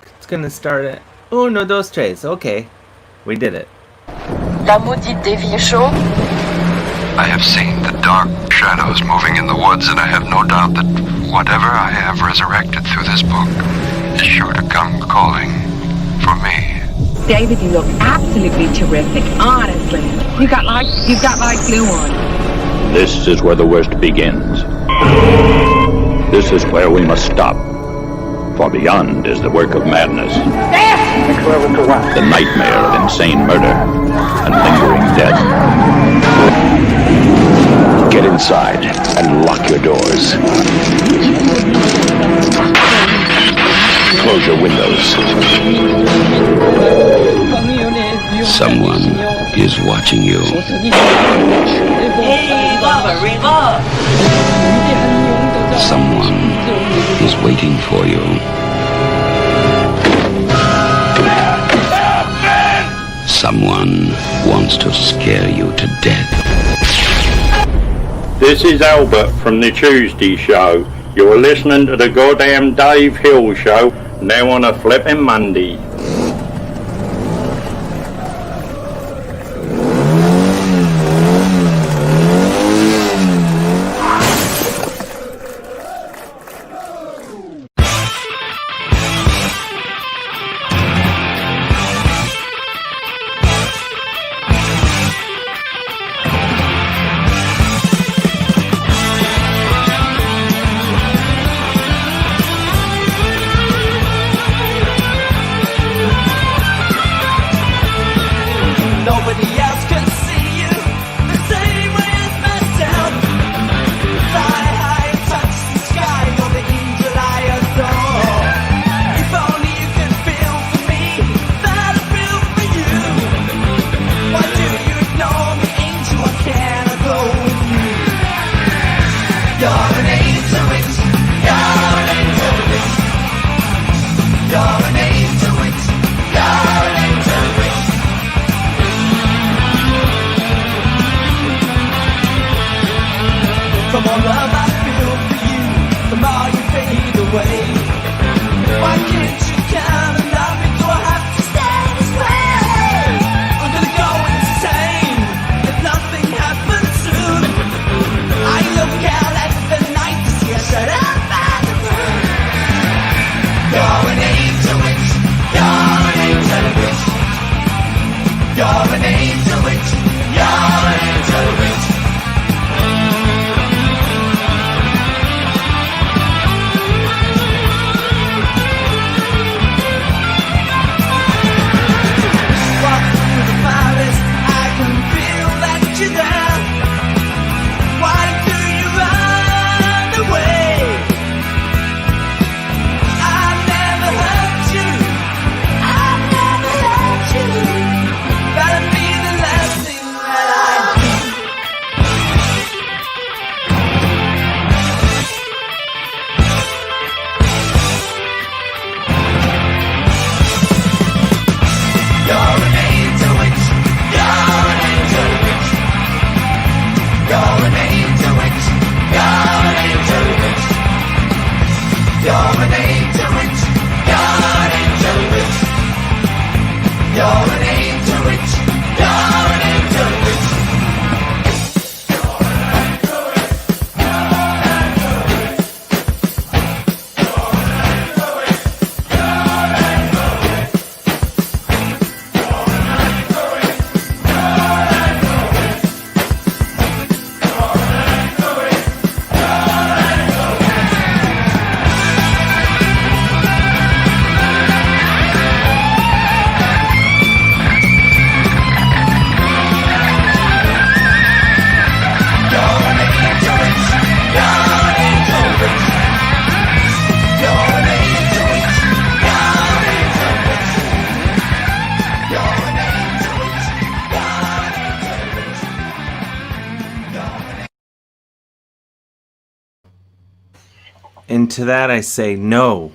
It's gonna start at uno, dos, tres. Okay, we did it. La maudite des vieux chauds. I have seen the dark shadows moving in the woods, and I have no doubt that whatever I have resurrected through this book is sure to come calling for me. David, you look absolutely terrific, honestly. You've got like glue on. This is where the worst begins. This is where we must stop. For beyond is the work of madness. The nightmare of insane murder and lingering death. Get inside and lock your doors. Close your windows. Someone is watching you. Someone is waiting for you. Someone wants to scare you to death. This is Albert from the Tuesday Show. You're listening to the goddamn Dave Hill Show, now on a flipping Monday. And to that I say, no,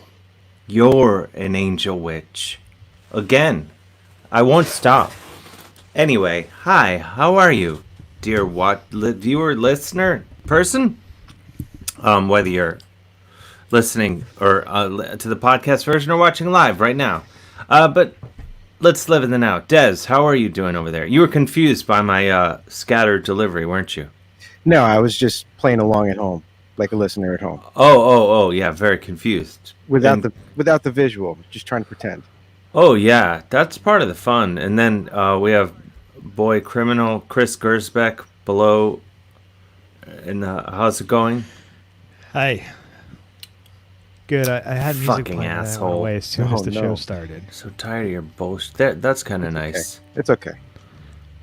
you're an angel witch. Again, I won't stop. Anyway, hi, how are you, dear viewer, listener, person? Whether you're listening or to the podcast version or watching live right now. But let's live in the now. Des, how are you doing over there? You were confused by my scattered delivery, weren't you? No, I was just playing along at home, like a listener at home, Oh, yeah, very confused. without the visual, just trying to pretend. Oh, yeah, that's part of the fun. And then we have boy criminal Chris Gersbeck below. And how's it going? Hi. Good. I had music Fucking playing and I asshole. went away as soon as the show started. So tired of your bullshit. That's kind of nice. Okay. It's okay.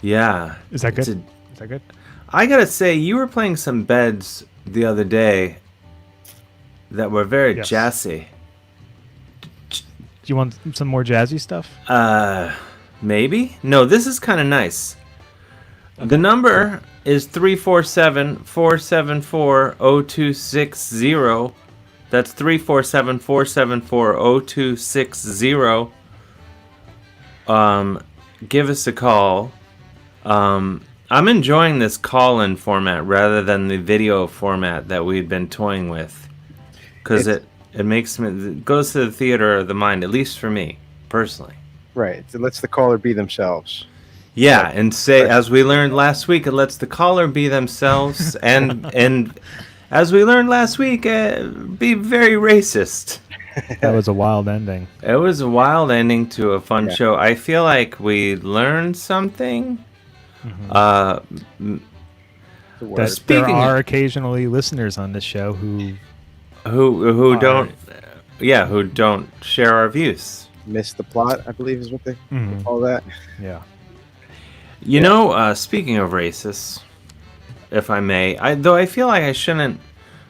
Yeah. Is that good? It's Is that good? I gotta say, you were playing some beds the other day that were very Yes. jazzy. Do you want some more jazzy stuff? Maybe? No, this is kind of nice. The number is 347-474-0260. That's 347-474-0260. Give us a call. I'm enjoying this call-in format rather than the video format that we've been toying with, because it makes me, it goes to the theater of the mind, at least for me personally. Right. It lets the caller be themselves. Yeah, and say, as we learned last week, it lets the caller be themselves, and as we learned last week, be very racist. That was a wild ending. It was a wild ending to a fun show. I feel like we learned something. There Speaking are occasionally listeners on this show who don't share our views. Miss the plot, I believe is what they call that. yeah. You know, speaking of racists, if I may, though I feel like I shouldn't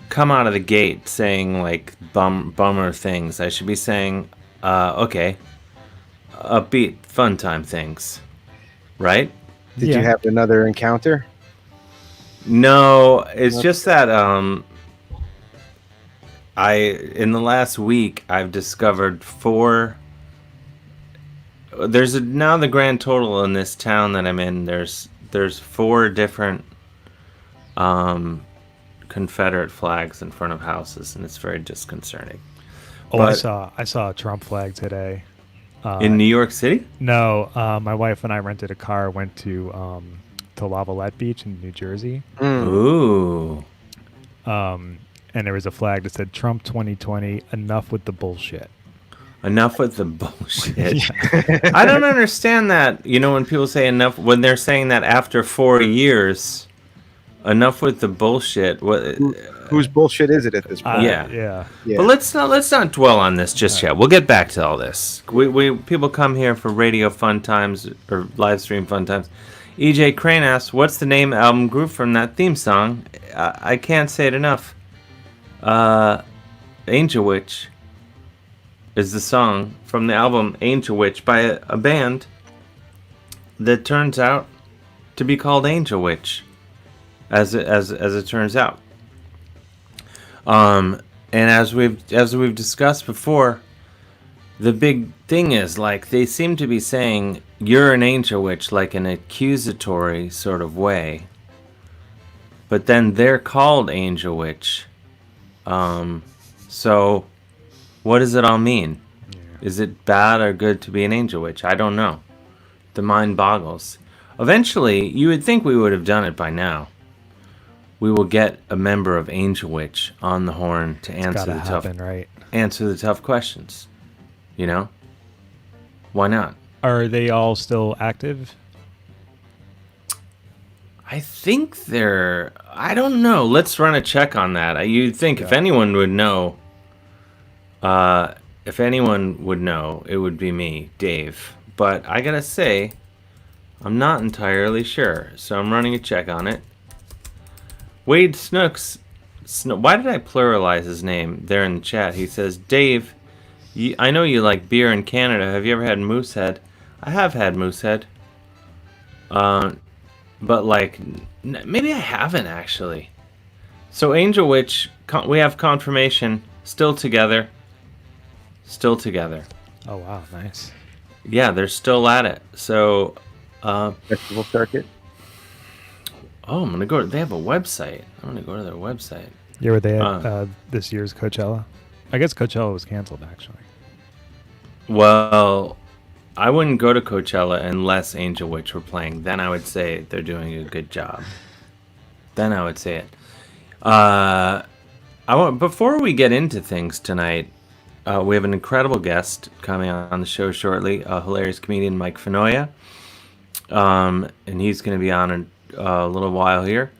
come out of the gate saying like bummer things. I should be saying, okay, upbeat, fun time things, right? Did you have another encounter? No, it's just that in the last week I've discovered 4. There's now the grand total in this town that I'm in. There's 4 different Confederate flags in front of houses, and it's very disconcerting. Oh, I saw a Trump flag today. In New York City? No, my wife and I rented a car, went to Lavallette Beach in New Jersey. Ooh. And there was a flag that said Trump 2020, enough with the bullshit. Enough with the bullshit. I don't understand that. You know, when people say enough, when they're saying that after 4 years, enough with the bullshit. What? Whose bullshit is it at this point? Yeah. But let's not dwell on this just yet. We'll get back to all this. We people come here for radio fun times or live stream fun times. EJ Crane asks, "What's the name, album, group from that theme song?" I can't say it enough. Angel Witch is the song from the album Angel Witch by a band that turns out to be called Angel Witch, as it turns out. And as we've discussed before, the big thing is, like, they seem to be saying you're an angel witch, like an accusatory sort of way, but then they're called Angel Witch. So what does it all mean? Is it bad or good to be an angel witch? I don't know. The mind boggles. Eventually, you would think we would have done it by now. We will get a member of Angel Witch on the horn to answer the tough questions. You know? Why not? Are they all still active? I think they're... I don't know. Let's run a check on that. You'd think if anyone would know... If anyone would know, it would be me, Dave. But I gotta say, I'm not entirely sure. So I'm running a check on it. Wade Snooks... Why did I pluralize his name there in the chat? He says, Dave, I know you like beer in Canada. Have you ever had Moosehead? I have had Moosehead. But, like, maybe I haven't, actually. So, Angel Witch, we have confirmation. Still together. Still together. Oh, wow. Nice. Yeah, they're still at it. So, Festival circuit. Oh, I'm going to go. They have a website. I'm going to go to their website. Yeah, were they at this year's Coachella? I guess Coachella was canceled, actually. Well, I wouldn't go to Coachella unless Angel Witch were playing. Then I would say they're doing a good job. Then I would say it. Before we get into things tonight, we have an incredible guest coming on the show shortly, a hilarious comedian, Mike Finoia. And he's going to be on in a little while here.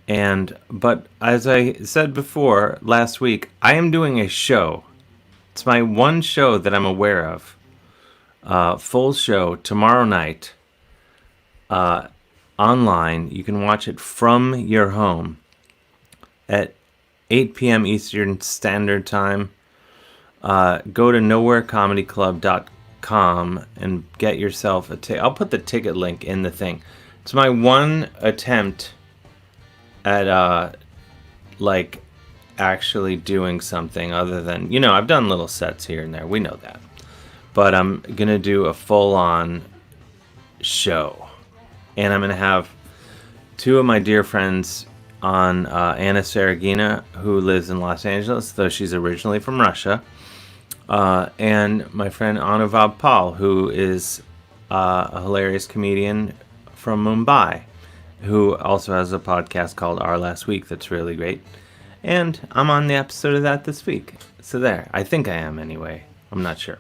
But as I said before last week, I am doing a show. It's my one show that I'm aware of. Full show tomorrow night. Online. You can watch it from your home at 8 p.m. Eastern Standard Time. Go to nowherecomedyclub.com and get yourself a ticket. I'll put the ticket link in the thing. It's my one attempt at actually doing something other than, I've done little sets here and there. We know that. But I'm going to do a full-on show. And I'm going to have two of my dear friends on, Anna Saragina, who lives in Los Angeles, though she's originally from Russia. And my friend Anuvad Pal, who is a hilarious comedian from Mumbai, who also has a podcast called Our Last Week that's really great. And I'm on the episode of that this week. So there. I think I am anyway. I'm not sure.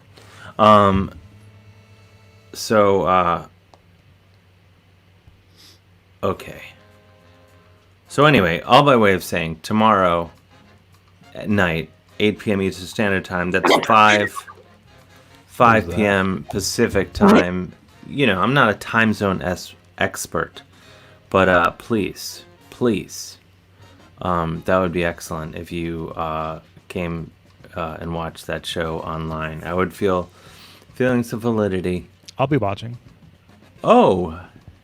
Okay. So anyway, all by way of saying, tomorrow at night, 8 p.m. Eastern Standard Time, that's 5 p.m. Pacific Time. I'm not a time zone expert. But please, that would be excellent if you came and watched that show online. I would feel feelings of validity. I'll be watching. Oh,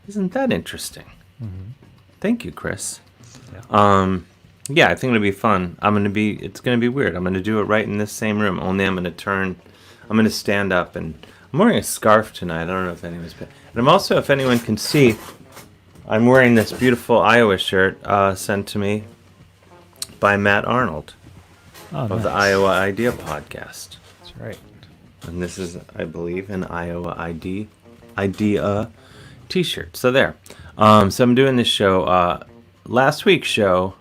isn't that interesting? Mm-hmm. Thank you, Chris. Yeah. Yeah, I think it'll be fun. It's gonna be weird. I'm gonna do it right in this same room. Only I'm gonna stand up, and I'm wearing a scarf tonight. I don't know if anyone's been. And I'm also, if anyone can see, I'm wearing this beautiful Iowa shirt sent to me by Matt Arnold of the Iowa Idea podcast. That's right. And this is, I believe, an Iowa Idea t-shirt. So there. So I'm doing this show. Last week's show,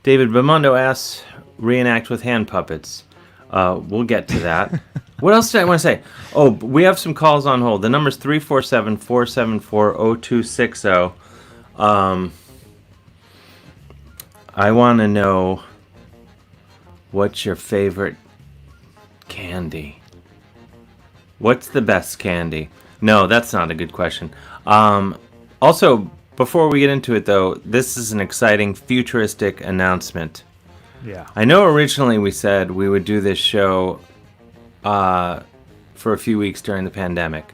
David Bemondo asks, reenact with hand puppets. We'll get to that. What else did I want to say? Oh, we have some calls on hold. The number's 347-474-0260. I want to know, what's your favorite candy? What's the best candy? No, that's not a good question. Also, before we get into it, though, this is an exciting futuristic announcement. Yeah. I know originally we said we would do this show for a few weeks during the pandemic.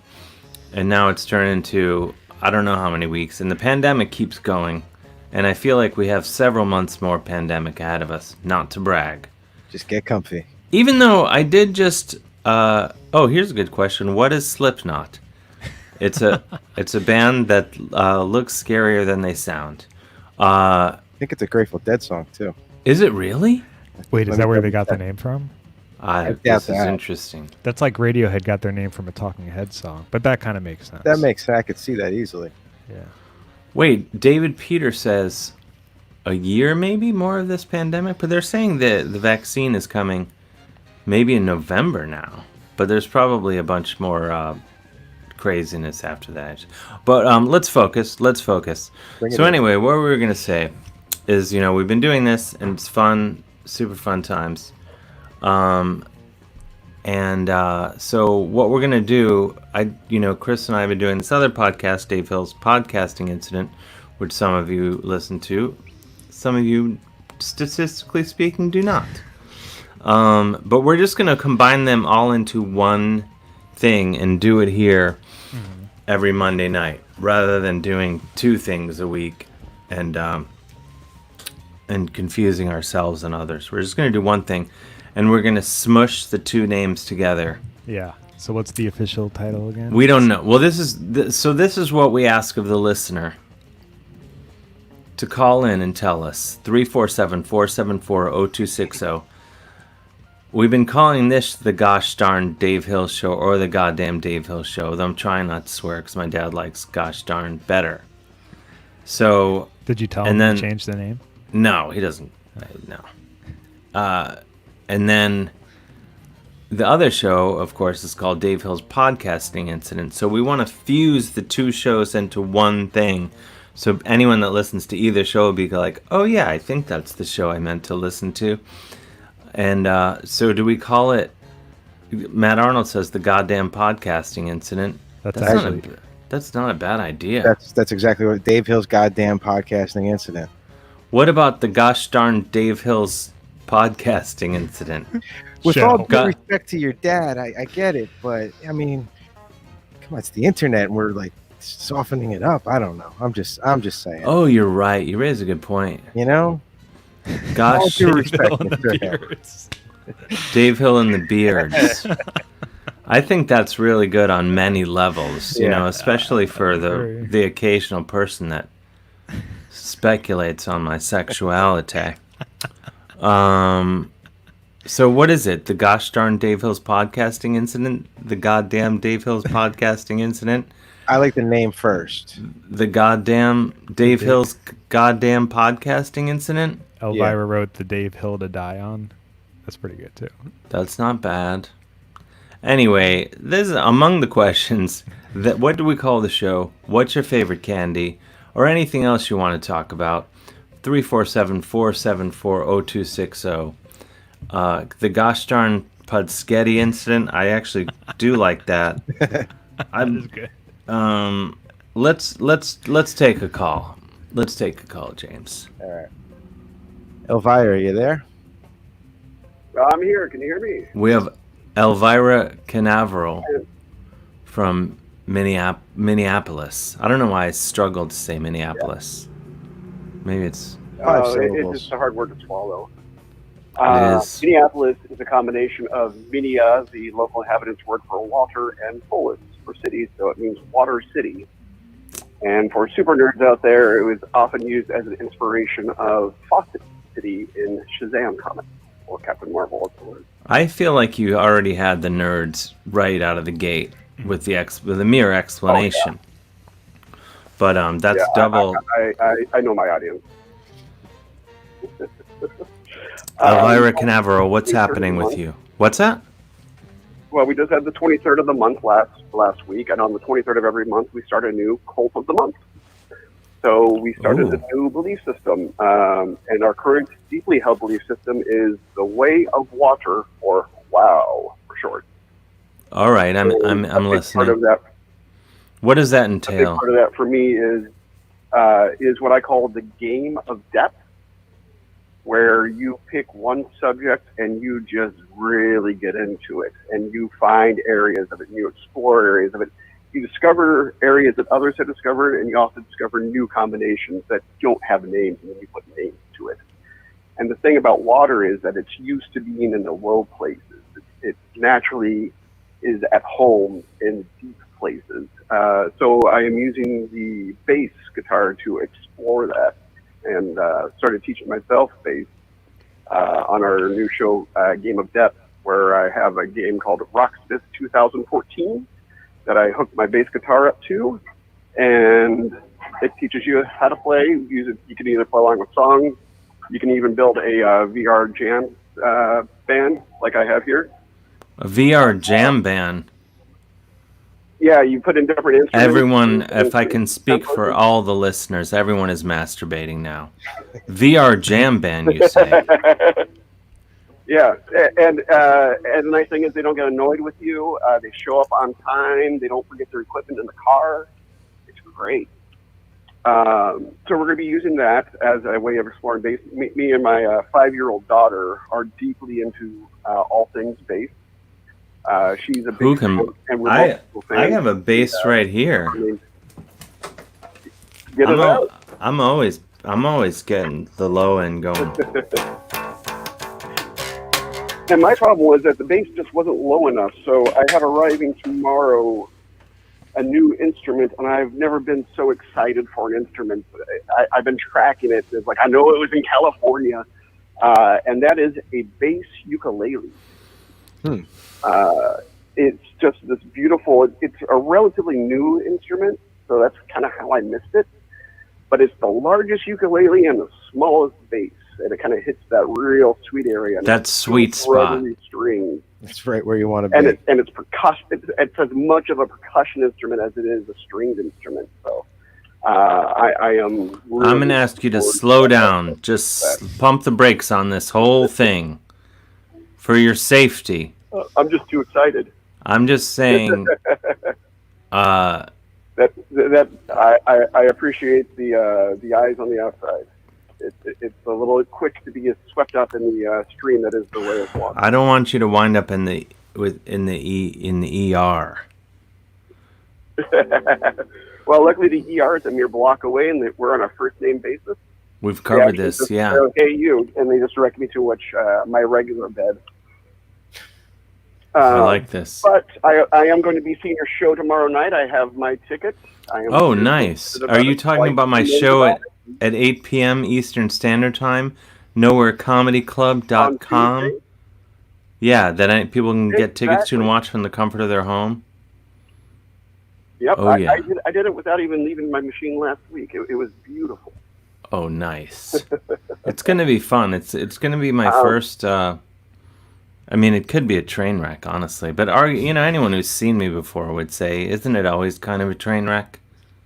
And now it's turned into, I don't know how many weeks. And the pandemic keeps going. And I feel like we have several months more pandemic ahead of us. Not to brag. Just get comfy. Even though I did just... here's a good question. What is Slipknot? It's a band that looks scarier than they sound. I think it's a Grateful Dead song, too. Is it really? Wait, is that where they got the name from? This is interesting. That's like Radiohead got their name from a Talking Heads song, but that kind of makes sense. I could see that easily. Yeah. Wait, David Peter says a year maybe more of this pandemic, but they're saying that the vaccine is coming maybe in November now, but there's probably a bunch more craziness after that. But let's focus. So anyway, what we were going to say is, we've been doing this and it's fun, super fun times. So what we're going to do, Chris and I have been doing this other podcast, Dave Hill's Podcasting Incident, which some of you listen to. Some of you, statistically speaking, do not. But we're just going to combine them all into one thing and do it here every Monday night, rather than doing two things a week and confusing ourselves and others. We're just going to do one thing. And we're going to smush the two names together. Yeah. So what's the official title again? We don't know. Well, this is what we ask of the listener. To call in and tell us. 347-474-0260. we've been calling this the gosh darn Dave Hill Show or the goddamn Dave Hill Show, though I'm trying not to swear because my dad likes gosh darn better. So... Did you tell him to change the name? No, he doesn't. No. And then the other show, of course, is called Dave Hill's Podcasting Incident. So we want to fuse the two shows into one thing. So anyone that listens to either show will be like, oh yeah, I think that's the show I meant to listen to. And so do we call it, Matt Arnold says, the goddamn podcasting incident. That's not a bad idea. That's exactly what Dave Hill's goddamn podcasting incident. What about the gosh darn Dave Hill's podcasting incident? With all due respect to your dad, I get it, but I mean, come on, it's the internet, and we're like softening it up. I don't know. I'm just saying. Oh, you're right. You raise a good point. You know, gosh, all due respect, Mr. Dave Hill and the Beards. I think that's really good on many levels, you know, especially for the occasional person that speculates on my sexuality. So what is it? The gosh darn Dave Hill's podcasting incident? The goddamn Dave Hill's podcasting incident? I like the name first. The goddamn Dave Hill's goddamn podcasting incident? Elvira wrote the Dave Hill to die on. That's pretty good too. That's not bad. Anyway, this is among the questions that what do we call the show? What's your favorite candy? Or anything else you want to talk about? 347-474-0260. The gosh darn Pudsketty incident. I actually do like that. That is good. Let's take a call. Let's take a call, James. All right. Elvira, are you there? I'm here. Can you hear me? We have Elvira Canaveral from Minneapolis. I don't know why I struggled to say Minneapolis. Maybe it's... it's just a hard word to swallow. It is. Minneapolis is a combination of Minia, the local inhabitants' word for water, and polis for city, so it means water city. And for super nerds out there, it was often used as an inspiration of Fawcett City in Shazam comics, or Captain Marvel, as the word. I feel like you already had the nerds right out of the gate with the mere explanation. Oh, yeah. But that's double. I know my audience. Elvira Canaveral, what's happening with you? What's that? Well, we just had the 23rd of the month last week, and on the 23rd of every month, we start a new cult of the month. So we started a new belief system, and our current deeply held belief system is the way of water, or WOW for short. All right, I'm listening. Part of that, what does that a entail? big part of that for me is what I call the game of depth, where you pick one subject and you just really get into it, and you find areas of it, and you explore areas of it. You discover areas that others have discovered, and you also discover new combinations that don't have names, and then you put names to it. And the thing about water is that it's used to being in the low places. It naturally is at home in deep places. So I am using the bass guitar to explore that, and started teaching myself bass on our new show, Game of Depth, where I have a game called Rocksmith 2014 that I hooked my bass guitar up to, and it teaches you how to play. You can either play along with songs, you can even build a VR jam band like I have here. A VR jam band. Yeah, you put in different instruments. Everyone, if I can speak for all the listeners, everyone is masturbating now. VR jam band, you say? Yeah, and the nice thing is they don't get annoyed with you. They show up on time. They don't forget their equipment in the car. It's great. So we're going to be using that as a way of exploring bass. Me and my 5-year-old daughter are deeply into all things bass. She's a big fan, and we're multiple fans. I have a bass right here. Get it out. I'm always getting the low end going. And my problem was that the bass just wasn't low enough, so I have arriving tomorrow a new instrument, and I've never been so excited for an instrument. I've been tracking it. It's like, I know it was in California, and that is a bass ukulele. It's just this beautiful. It's a relatively new instrument, so that's kind of how I missed it. But it's the largest ukulele and the smallest bass, and it kind of hits that real sweet area. And That sweet spot. String. It's right where you want to be. And it's percussion. It's as much of a percussion instrument as it is a stringed instrument. So I am. Really I'm gonna ask you to slow down. Just pump the brakes on this whole thing for your safety. I'm just too excited. I'm just saying. That I appreciate the eyes on the outside. It's a little quick to be swept up in the stream that is the way of water. I don't want you to wind up in the ER. Well, luckily the ER is a mere block away, and we're on a first name basis. We've covered this, just, yeah. Hey, you, and they just direct me to my regular bed. I like this. But I am going to be seeing your show tomorrow night. I have my tickets. Oh, nice. Are you talking about my show at 8 p.m. Eastern Standard Time? NowhereComedyClub.com? Yeah, that people can get tickets to and watch from the comfort of their home? Yep, oh, yeah. I did it without even leaving my machine last week. It was beautiful. Oh, nice. It's going to be fun. It's going to be my first... I mean, it could be a train wreck, honestly. But anyone who's seen me before would say, isn't it always kind of a train wreck?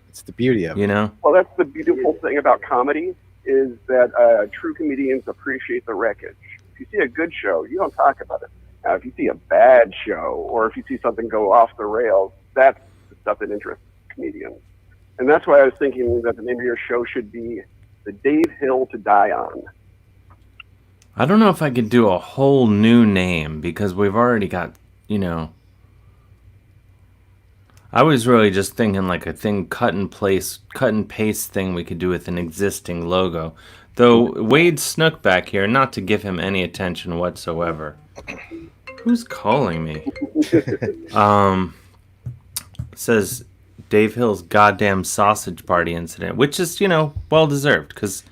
It's the beauty of it. You know? Well, that's the beautiful thing about comedy, is that true comedians appreciate the wreckage. If you see a good show, you don't talk about it. Now, if you see a bad show, or if you see something go off the rails, that's the stuff that interests comedians. And that's why I was thinking that the name of your show should be The Dave Hill to Die On. I don't know if I could do a whole new name because we've already got, I was really just thinking like a thing cut and paste thing we could do with an existing logo. Though Wade snuck back here, not to give him any attention whatsoever. Who's calling me? Says Dave Hill's goddamn sausage party incident, which is, well deserved because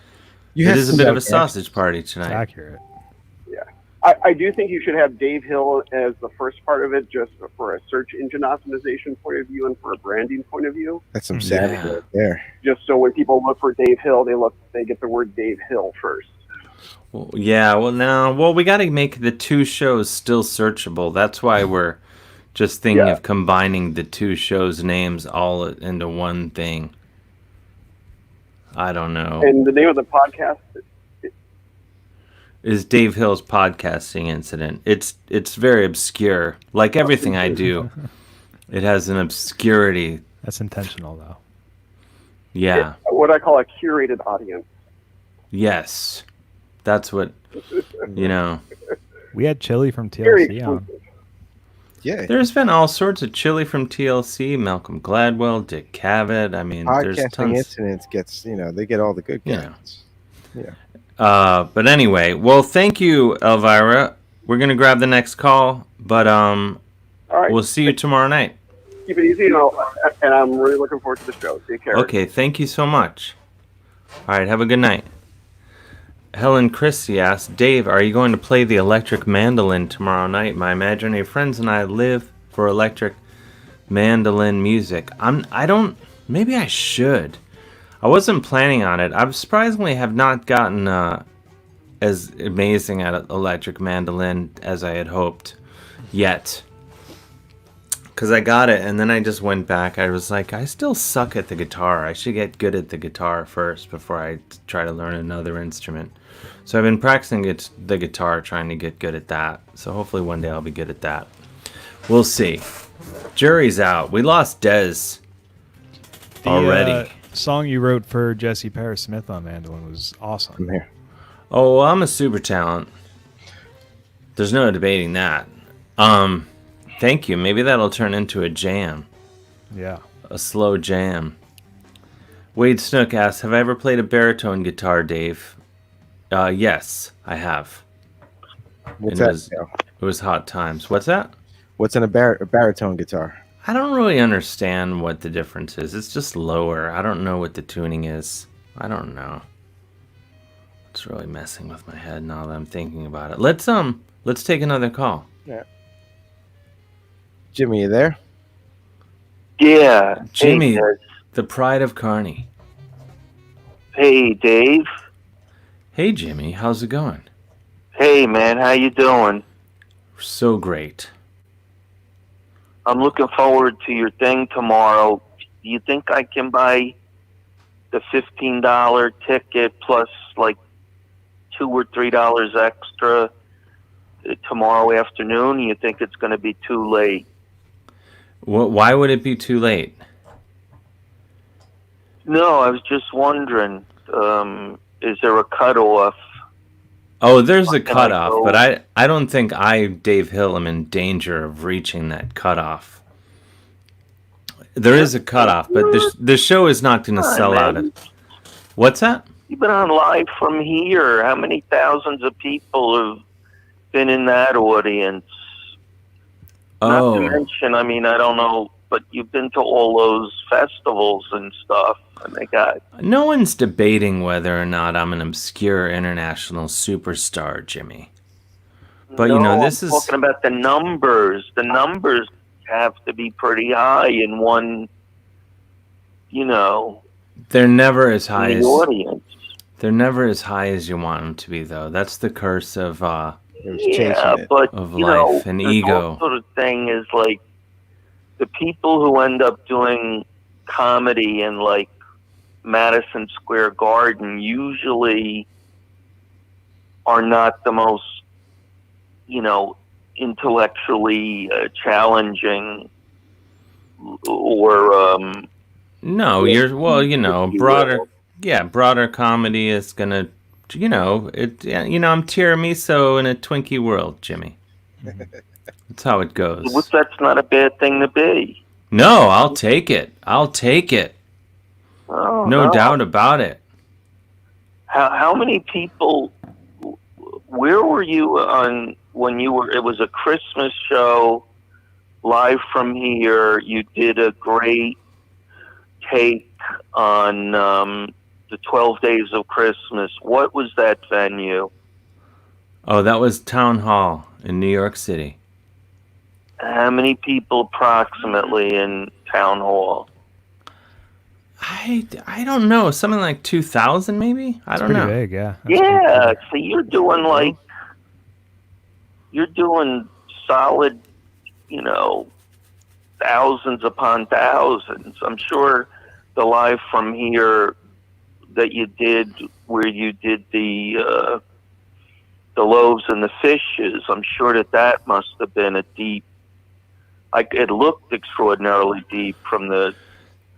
it is a bit of a sausage party tonight. It's accurate. Yeah. I do think you should have Dave Hill as the first part of it, just for a search engine optimization point of view and for a branding point of view. That's some savvy right there. Just so when people look for Dave Hill, they get the word Dave Hill first. Well, yeah. Well, we got to make the two shows still searchable. That's why we're just thinking of combining the two shows' names all into one thing. I don't know. And the name of the podcast is Dave Hill's Podcasting Incident. It's very obscure. Like everything I do, it has an obscurity. That's intentional, though. Yeah. What I call a curated audience. Yes. That's what, We had Chili from TLC on. Yeah. There's been all sorts of Chili from TLC, Malcolm Gladwell, Dick Cavett. I mean, there's Podcasting tons. Incidents gets, they get all the good guys. Yeah. But anyway, well, thank you, Elvira. We're gonna grab the next call, but all right. We'll see you tomorrow night. Keep it easy, and I'm really looking forward to the show. Take care. Okay, thank you so much. All right, have a good night. Helen Christie asked, Dave, are you going to play the electric mandolin tomorrow night? My imaginary friends and I live for electric mandolin music. Maybe I should. I wasn't planning on it. I surprisingly have not gotten as amazing at electric mandolin as I had hoped yet. Because I got it and then I just went back. I was like, I still suck at the guitar. I should get good at the guitar first before I try to learn another instrument. So I've been practicing the guitar, trying to get good at that. So hopefully one day I'll be good at that. We'll see. Jury's out. We lost Dez already. The song you wrote for Jesse Paris Smith on mandolin was awesome. I'm here. Oh, well, I'm a super talent. There's no debating that. Thank you. Maybe that'll turn into a jam. Yeah. A slow jam. Wade Snook asks, have I ever played a baritone guitar, Dave? Yes, I have. What's it that? It was hot times. What's that? What's in a baritone guitar? I don't really understand what the difference is. It's just lower. I don't know what the tuning is. I don't know. It's really messing with my head now that I'm thinking about it. Let's take another call. Yeah. Jimmy, you there? Yeah. Jimmy, Hey, guys. the pride of Kearney. Hey, Dave. Hey, Jimmy, how's it going? Hey, man. How you doing? So great. I'm looking forward to your thing tomorrow. Do you think I can buy the $15 ticket plus like $2 or $3 extra tomorrow afternoon? You think it's going to be too late? Why would it be too late? No, I was just wondering. Is there a cutoff? Oh, there's a Can I cutoff, go? but I don't think I, Dave Hill, am in danger of reaching that cutoff. There is a cutoff, but the show is not going to sell out of. What's that? You've been on live from here. How many thousands of people have been in that audience? Not to mention, I mean, I don't know, but you've been to all those festivals and stuff, and they got... No one's debating whether or not I'm an obscure international superstar, Jimmy. But, no, you know, this I'm is... talking about the numbers. The numbers have to be pretty high in one, you know... They're never as high as... audience. They're never as high as you want them to be, though. That's the curse of but you life know, and the ego. sort of thing is like the people who end up doing comedy in like Madison Square Garden usually are not the most, you know, intellectually challenging or No, you know, broader comedy is gonna, you know, I'm tiramisu in a Twinkie world, Jimmy. That's how it goes. That's not a bad thing to be. No, I'll take it. I'll take it. Oh, no doubt about it. How many people? Where were you on when you were? It was a Christmas show, live from here. You did a great take on the 12 Days of Christmas. What was that venue? Oh, that was Town Hall in New York City. How many people approximately in Town Hall? I don't know. Something like 2,000 maybe? I don't know. Pretty big, yeah. Yeah, so you're doing solid, you know, thousands upon thousands. I'm sure the live from here that you did, where you did the loaves and the fishes, I'm sure that must have been a deep. It looked extraordinarily deep from the.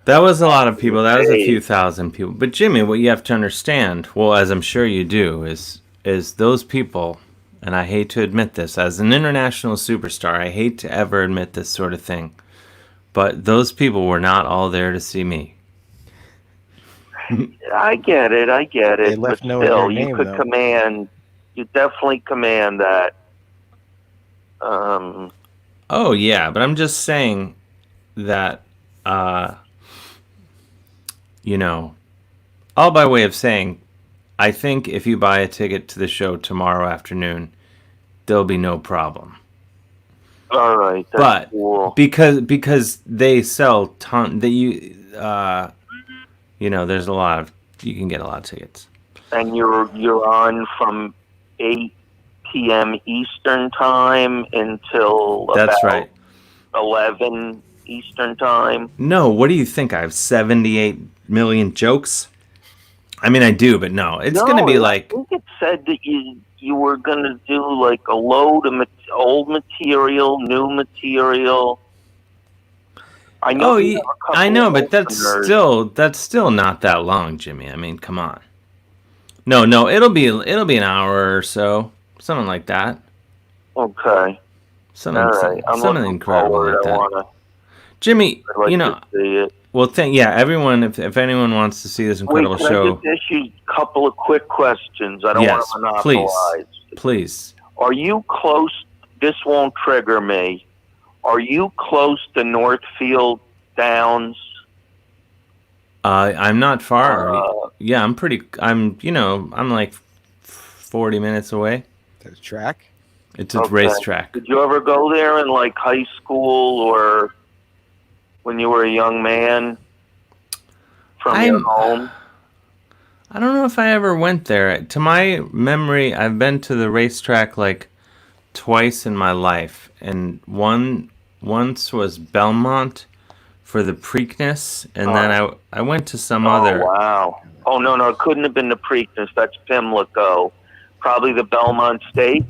That was a lot of people. That was a few thousand people. But Jimmy, what you have to understand, well, as I'm sure you do, is those people, and I hate to admit this, as an international superstar, I hate to ever admit this sort of thing, but those people were not all there to see me. I get it. They left but knowing still, your you name, could though. command. You definitely command that. Oh yeah, but I'm just saying that, you know, all by way of saying, I think if you buy a ticket to the show tomorrow afternoon, there'll be no problem. All right, that's But cool. because they sell you know, there's you can get a lot of tickets. And you're on from 8 p.m. Eastern time until That's about right. 11 Eastern time. No, what do you think? I have 78 million jokes? I mean, I do, but no. It's going to be like... I think it said that you were going to do like a load of old material, new material. I know. I know, but that's still not that long, Jimmy. I mean, come on. No, it'll be an hour or so, something like that. Okay. Something incredible forward. like that. I wanna, Jimmy, like you know, to see it. well, everyone, if anyone wants to see this incredible Wait, can show, I just ask you a couple of quick questions? I don't want to monopolize. Please. Are you close? This won't trigger me. Are you close to Northfield Downs? I'm not far. Yeah, I'm like 40 minutes away. There's track. It's a Okay. racetrack. Did you ever go there in like high school or when you were a young man from your home? I don't know if I ever went there. To my memory, I've been to the racetrack like twice in my life, and once was Belmont for the Preakness, and then I went to some other. Oh, wow. Oh, no, it couldn't have been the Preakness. That's Pimlico. Probably the Belmont Stakes.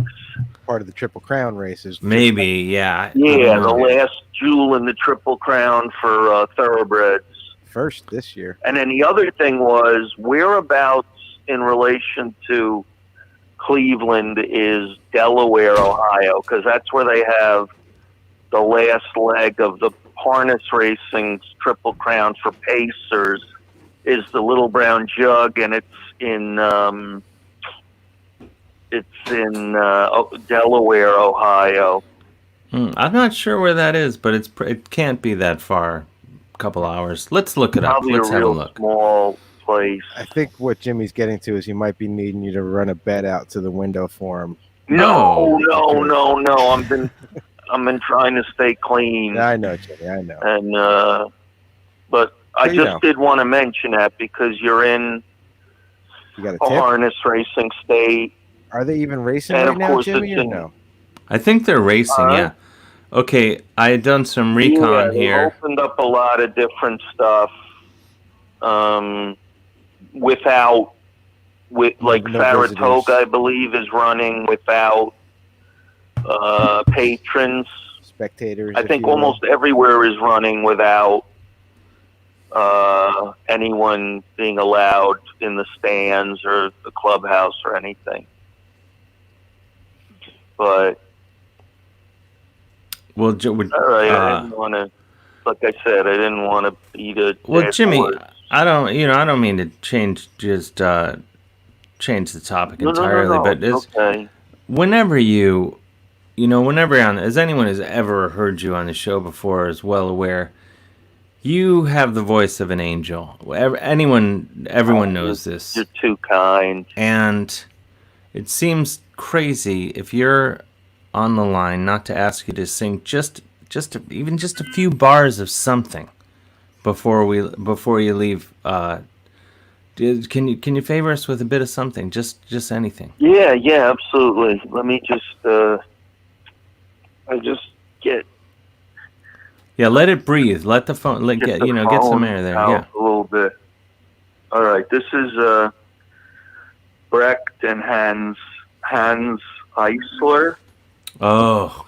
Part of the Triple Crown races. Maybe, yeah. Yeah, the last jewel in the Triple Crown for thoroughbreds. First this year. And then the other thing was, whereabouts in relation to Cleveland is Delaware, Ohio? Because that's where they have the last leg of the harness racing's Triple Crown for Pacers is the Little Brown Jug, and it's in Delaware, Ohio. I'm not sure where that is, but it can't be that far. A couple hours. Let's look it up. Probably Let's a have a real look. small place. I think what Jimmy's getting to is he might be needing you to run a bet out to the window for him. No. I've been trying to stay clean. I know, Jimmy. I know. And but I just did want to mention that because you're in You got a a tip? harness racing state. Are they even racing And right of now, course Jimmy, it's or in- no? I think they're racing, yeah. Okay, I had done some recon They here. opened up a lot of different stuff. Like no Saratoga, visitors. I believe, is running without patrons. Spectators. I if think you will. almost everywhere is running without anyone being allowed in the stands or the clubhouse or anything. But Well, all right, I didn't want to. Like I said, I didn't want to beat a well, dead Jimmy, horse. I don't mean to change the topic entirely, but it's okay. whenever whenever as anyone has ever heard you on the show before is well aware, you have the voice of an angel. Everyone knows this. You're too kind. And it seems crazy if you're on the line not to ask you to sing even just a few bars of something before you leave. Can you favor us with a bit of something? Just anything. Yeah, absolutely. Let me just get. Yeah, let it breathe. Let the phone get some air there. Out Yeah. a little bit. All right, this is Brecht and Hans Eisler. Oh,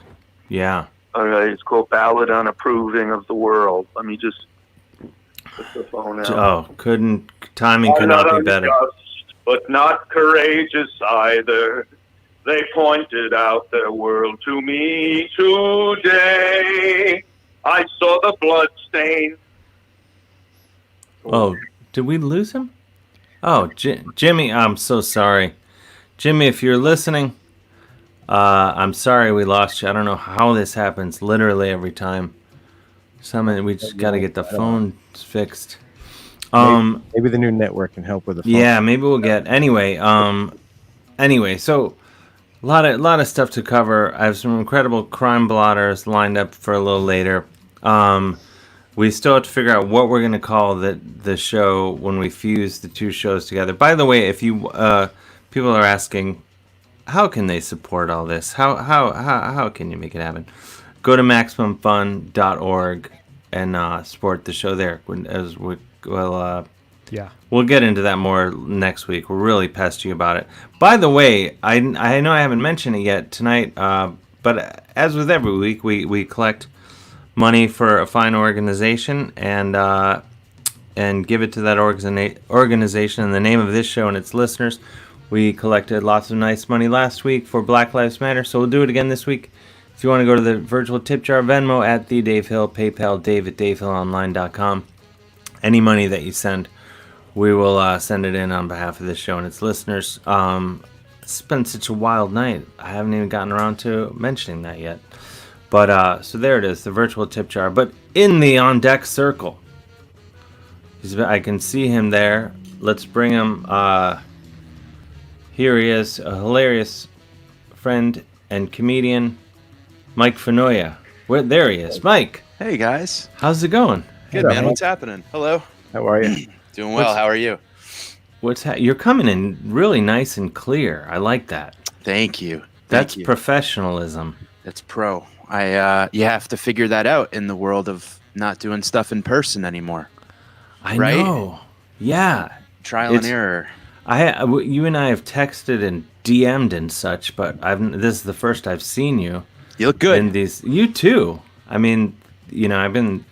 yeah. All right, it's called Ballad Unapproving of the World. Let me just put the phone out. Oh, timing could not be better. Unjust, but not courageous either. They pointed out their world to me today. I saw the blood stain. Oh, did we lose him? Oh, Jimmy, I'm so sorry. Jimmy, if you're listening, I'm sorry we lost you. I don't know how this happens literally every time. We just got to get the phone fixed. Maybe the new network can help with the phone. Yeah, maybe we'll get anyway. So a lot of stuff to cover. I have some incredible crime blotters lined up for a little later. We still have to figure out what we're going to call the show when we fuse the two shows together. By the way, if you people are asking, how can they support all this? How can you make it happen? Go to MaximumFun.org and support the show there. We'll get into that more next week. We're really pest you about it. By the way, I know I haven't mentioned it yet tonight, but as with every week, we collect money for a fine organization and give it to that organization in the name of this show and its listeners. We collected lots of nice money last week for Black Lives Matter, so we'll do it again this week. If you want to go to the virtual tip jar, Venmo at the Dave Hill, PayPal Dave at DaveHillOnline.com. Any money that you send, we will send it in on behalf of this show and its listeners. It's been such a wild night. I haven't even gotten around to mentioning that yet. But so there it is, the virtual tip jar. But in the on deck circle, I can see him there. Let's bring him. Here he is, a hilarious friend and comedian Mike Finoia. There he is. Mike, Hey guys. how's it going? Good, up, man. man? What's happening? Hello. How are you? Doing well. How are you? You're coming in really nice and clear. I like that. Thank you. That's Thank you. professionalism. That's pro. You have to figure that out in the world of not doing stuff in person anymore. I Right? know. Yeah. Trial and error. You and I have texted and DM'd and such, but this is the first I've seen you. You look good. In these, you too. I mean, I've been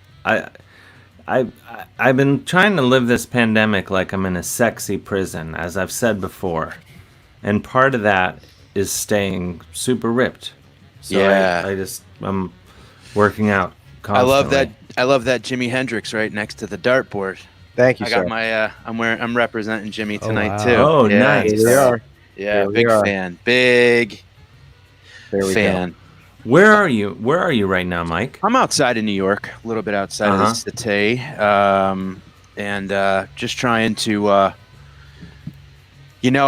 trying to live this pandemic like I'm in a sexy prison, as I've said before, and part of that is staying super ripped. So Yeah. I'm working out constantly. I love that Jimi Hendrix right next to the dartboard. Thank you, I sir. got my I'm representing Jimmy tonight wow. too. Oh, Yeah. nice. Here we are. Yeah, Here we big are. fan. Big There we fan. go. Where are you right now, Mike? I'm outside of New York, a little bit outside of the city, and just trying to, I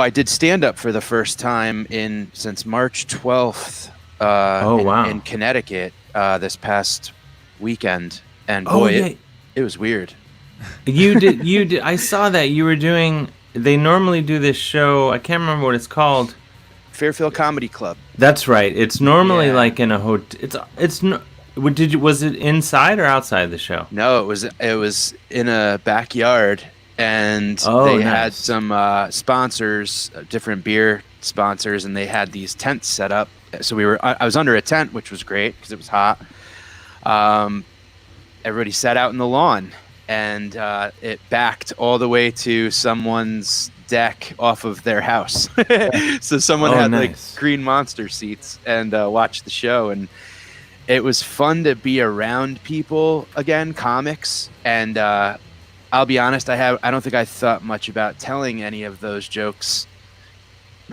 did stand up for the first time since March 12th. In Connecticut this past weekend, and boy, it was weird. You did. I saw that you were doing. They normally do this show. I can't remember what it's called. Fairfield Comedy Club. That's right. It's normally Yeah. like in a hotel. Was it inside or outside the show? No, it was in a backyard, and they had some sponsors, different beer sponsors, and they had these tents set up. So I was under a tent, which was great because it was hot. Everybody sat out in the lawn, and it backed all the way to someone's deck off of their house. So someone had like green monster seats and watched the show, and it was fun to be around people again, comics. And I'll be honest, I don't think I thought much about telling any of those jokes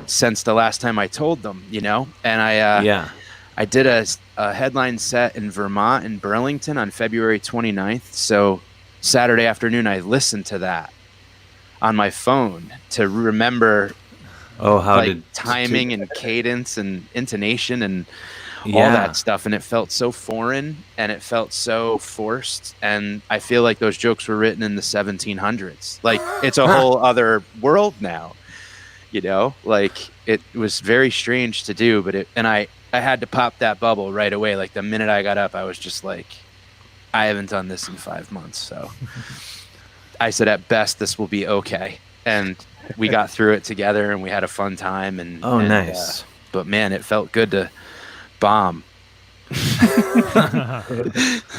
since the last time I told them, and I did a headline set in Vermont, in Burlington, on February 29th. So Saturday afternoon, I listened to that on my phone to remember timing and cadence and intonation and all that stuff. And it felt so foreign and it felt so forced. And I feel like those jokes were written in the 1700s. Like it's a whole other world now, like it was very strange to do, but I had to pop that bubble right away. Like the minute I got up, I was just like, I haven't done this in 5 months. So I said, at best, this will be okay. And we got through it together and we had a fun time. Nice. But man, it felt good to bomb.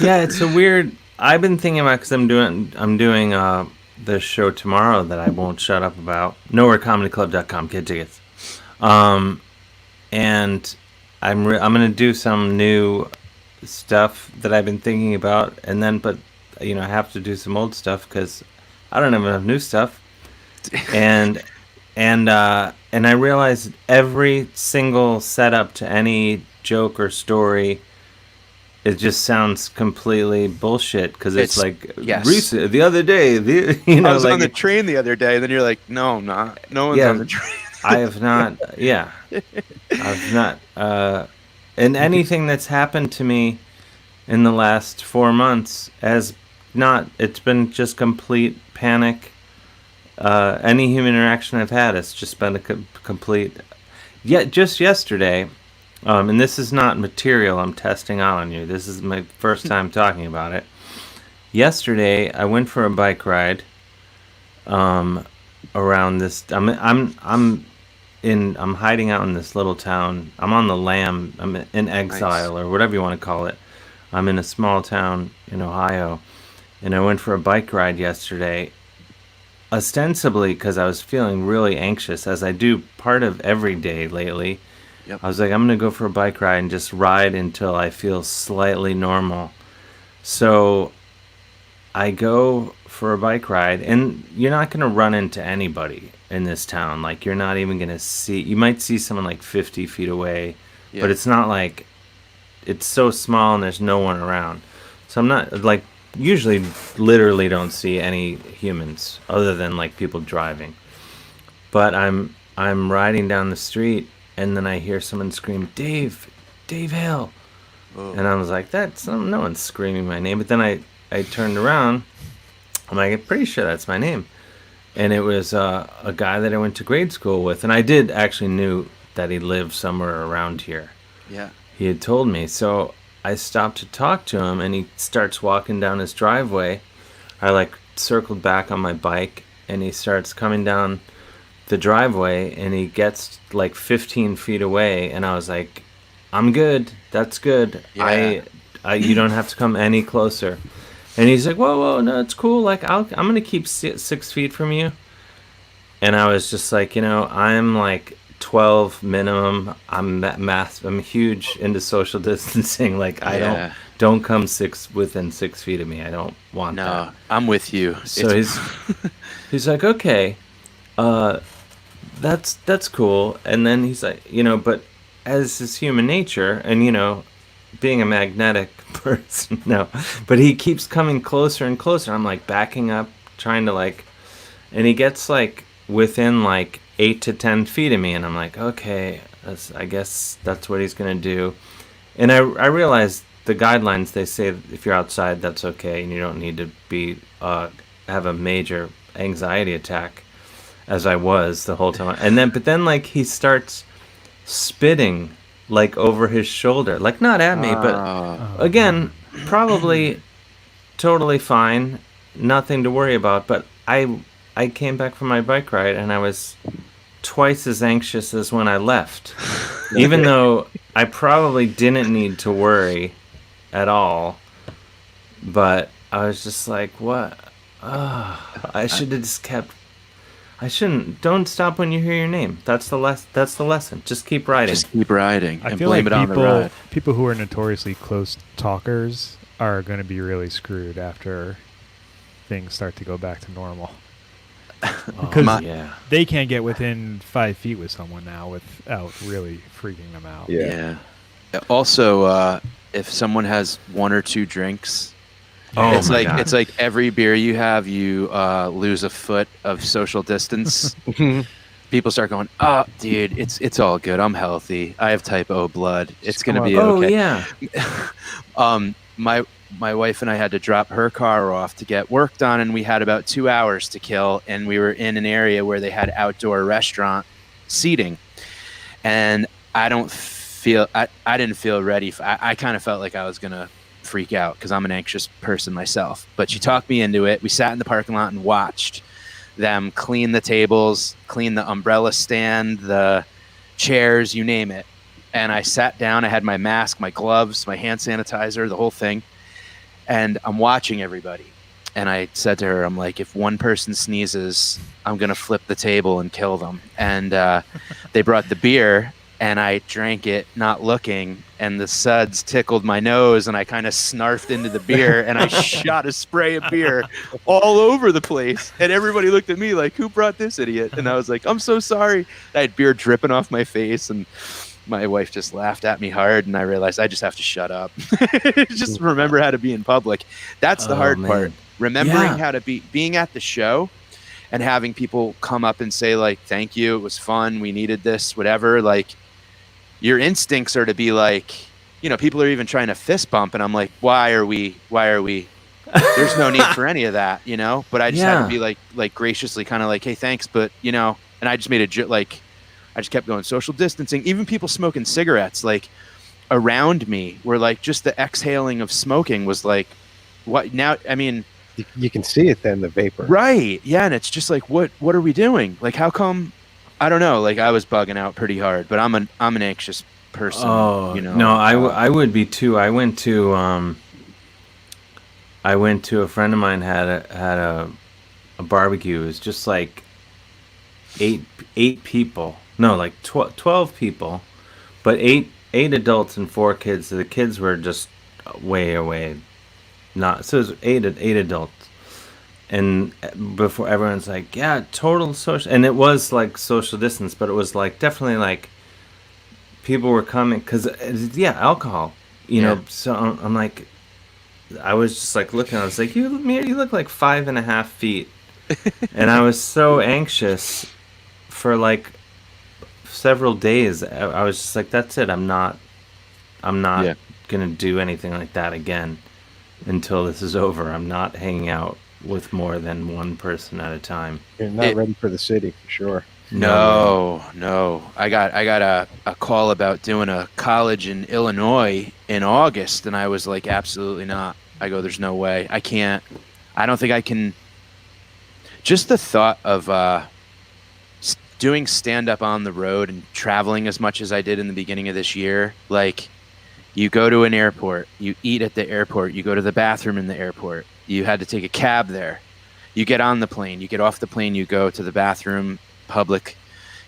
Yeah, it's a weird. I've been thinking about, because I'm doing the show tomorrow that I won't shut up about. NowhereComedyClub.com, get tickets. And I'm gonna do some new stuff that I've been thinking about, but I have to do some old stuff because I don't have enough new stuff. And I realized every single setup to any joke or story, it just sounds completely bullshit because it's like recent, the other day. I was on the train the other day, and then you're like, no, I'm not. No one's on the train. I have not. Yeah, I've not. And anything that's happened to me in the last 4 months it's been just complete panic. Any human interaction I've had, it's just been a complete. Yeah, just yesterday, and this is not material I'm testing out on you. This is my first time talking about it. Yesterday, I went for a bike ride. Around this, I'm hiding out in this little town. I'm on the lam. I'm in exile, or whatever you want to call it. I'm in a small town in Ohio, and I went for a bike ride yesterday, ostensibly because I was feeling really anxious, as I do part of every day lately. Yep. I was like, I'm going to go for a bike ride and just ride until I feel slightly normal. So I go for a bike ride, and you're not going to run into anybody in this town. Like, you're not even going to see, you might see someone like 50 feet away, but it's not like, it's so small and there's no one around. So I'm not, like, usually literally don't see any humans other than like people driving. But I'm riding down the street, and then I hear someone scream, Dave Hale. And I was like, no one's screaming my name. But then I turned around. I'm like, I'm pretty sure that's my name. And it was a guy that I went to grade school with. And I did actually knew that he lived somewhere around here. Yeah. He had told me. So I stopped to talk to him, and he starts walking down his driveway. I like circled back on my bike, and he starts coming down the driveway, and he gets like 15 feet away, and I was like, I'm good. That's good. Yeah. You don't have to come any closer. And he's like, whoa, no, it's cool. Like, I'm going to keep 6 feet from you. And I was just like, I'm like 12 minimum. I'm huge into social distancing. Like, I don't come within 6 feet of me. I don't want that. No, I'm with you. So he's like, okay, that's cool. And then he's like, but as is human nature, and being a magnetic person, no, but he keeps coming closer and closer. I'm like backing up, trying to and he gets like within like 8 to 10 feet of me, and I'm like, okay, I guess that's what he's gonna do. And I realized the guidelines, they say if you're outside, that's okay, and you don't need to be have a major anxiety attack, as I was the whole time. But then like he starts spitting like over his shoulder, like not at me, but again, probably totally fine, nothing to worry about. But I came back from my bike ride, and I was twice as anxious as when I left, even though I probably didn't need to worry at all. But I was just like, what? I should have just kept. I shouldn't. Don't stop when you hear your name. That's the lesson. Just keep riding. Just keep riding. I and feel blame like it on the ride. people who are notoriously close talkers are going to be really screwed after things start to go back to normal. Because they can't get within 5 feet with someone now without really freaking them out. Yeah. Also, if someone has 1 or 2 drinks, it's like every beer you have, you lose a foot of social distance. People start going, oh, dude, it's all good. I'm healthy. I have type O blood. It's gonna be okay. Oh yeah. My wife and I had to drop her car off to get work done, and we had about 2 hours to kill, and we were in an area where they had outdoor restaurant seating, and I didn't feel ready. I kind of felt like I was gonna freak out because I'm an anxious person myself, but she talked me into it. We sat in the parking lot and watched them clean the tables, clean the umbrella stand, the chairs, you name it. And I sat down. I had my mask, my gloves, my hand sanitizer, the whole thing. And I'm watching everybody. And I said to her, I'm like, if one person sneezes, I'm going to flip the table and kill them. And they brought the beer, and I drank it, not looking, and the suds tickled my nose, and I kind of snarfed into the beer, and I shot a spray of beer all over the place. And everybody looked at me like, who brought this idiot? And I was like, I'm so sorry. I had beer dripping off my face, and my wife just laughed at me hard, and I realized I just have to shut up. Just remember how to be in public. That's the hard part. Remembering how to being at the show and having people come up and say, like, thank you, it was fun, we needed this, whatever. Like, your instincts are to be like, people are even trying to fist bump, and I'm like, why are we there's no need for any of that, but I just had to be like graciously kind of like, hey, thanks, but and I just made I just kept going social distancing. Even people smoking cigarettes like around me were like, just the exhaling of smoking was like, what now? I mean, you can see it then, the vapor, right? Yeah. And it's just like, what are we doing? Like, how come? I don't know. Like, I was bugging out pretty hard, but I'm an anxious person. Oh, no, I would be too. I went to a friend of mine had a barbecue. It was just like eight people. No, like 12 people, but eight adults and 4 kids. So the kids were just way away. So it was eight adults. And before, everyone's like, yeah, total social, and it was like social distance, but it was like definitely like people were coming because alcohol, you know. So I'm like, I was just like looking, I was like, you look like 5.5 feet, and I was so anxious for like several days, I was just like, that's it. I'm not gonna do anything like that again until this is over. I'm not hanging out with more than one person at a time. You're not ready for the city for sure. No. I got a call about doing a college in Illinois in August, and I was like, absolutely not. I go, there's no way. I can't. I don't think I can. Just the thought of doing stand-up on the road and traveling as much as I did in the beginning of this year, like, you go to an airport, you eat at the airport, you go to the bathroom in the airport, you had to take a cab there, you get on the plane, you get off the plane, you go to the bathroom, public,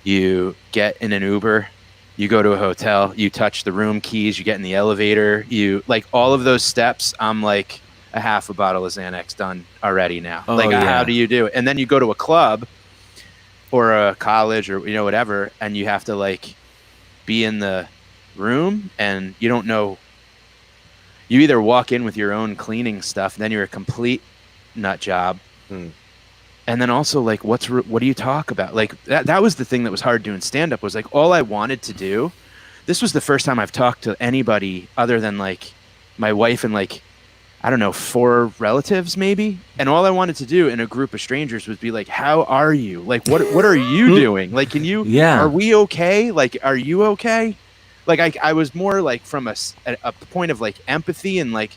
you get in an Uber, you go to a hotel, you touch the room keys, you get in the elevator, you, like, all of those steps, I'm like a half a bottle of Xanax done already now. How do you do it? And then you go to a club or a college or, whatever, and you have to, like, be in the room, and you don't know. You either walk in with your own cleaning stuff, then you're a complete nut job. And then also, like, what do you talk about? Like, that was the thing that was hard doing stand-up, was like, all I wanted to do, this was the first time I've talked to anybody other than, like, my wife and, like, I don't know, 4 relatives maybe. And all I wanted to do in a group of strangers was be like, how are you? Like, what are you doing? Like, can you, are we okay? Like, are you okay? Like, I was more like from a point of, like, empathy and, like,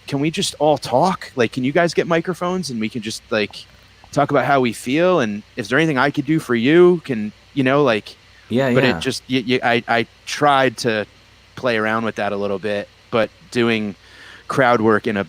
can we just all talk? Like, can you guys get microphones and we can just, like, talk about how we feel? And is there anything I could do for you? Can, like, but it just, I tried to play around with that a little bit, but doing crowd work in a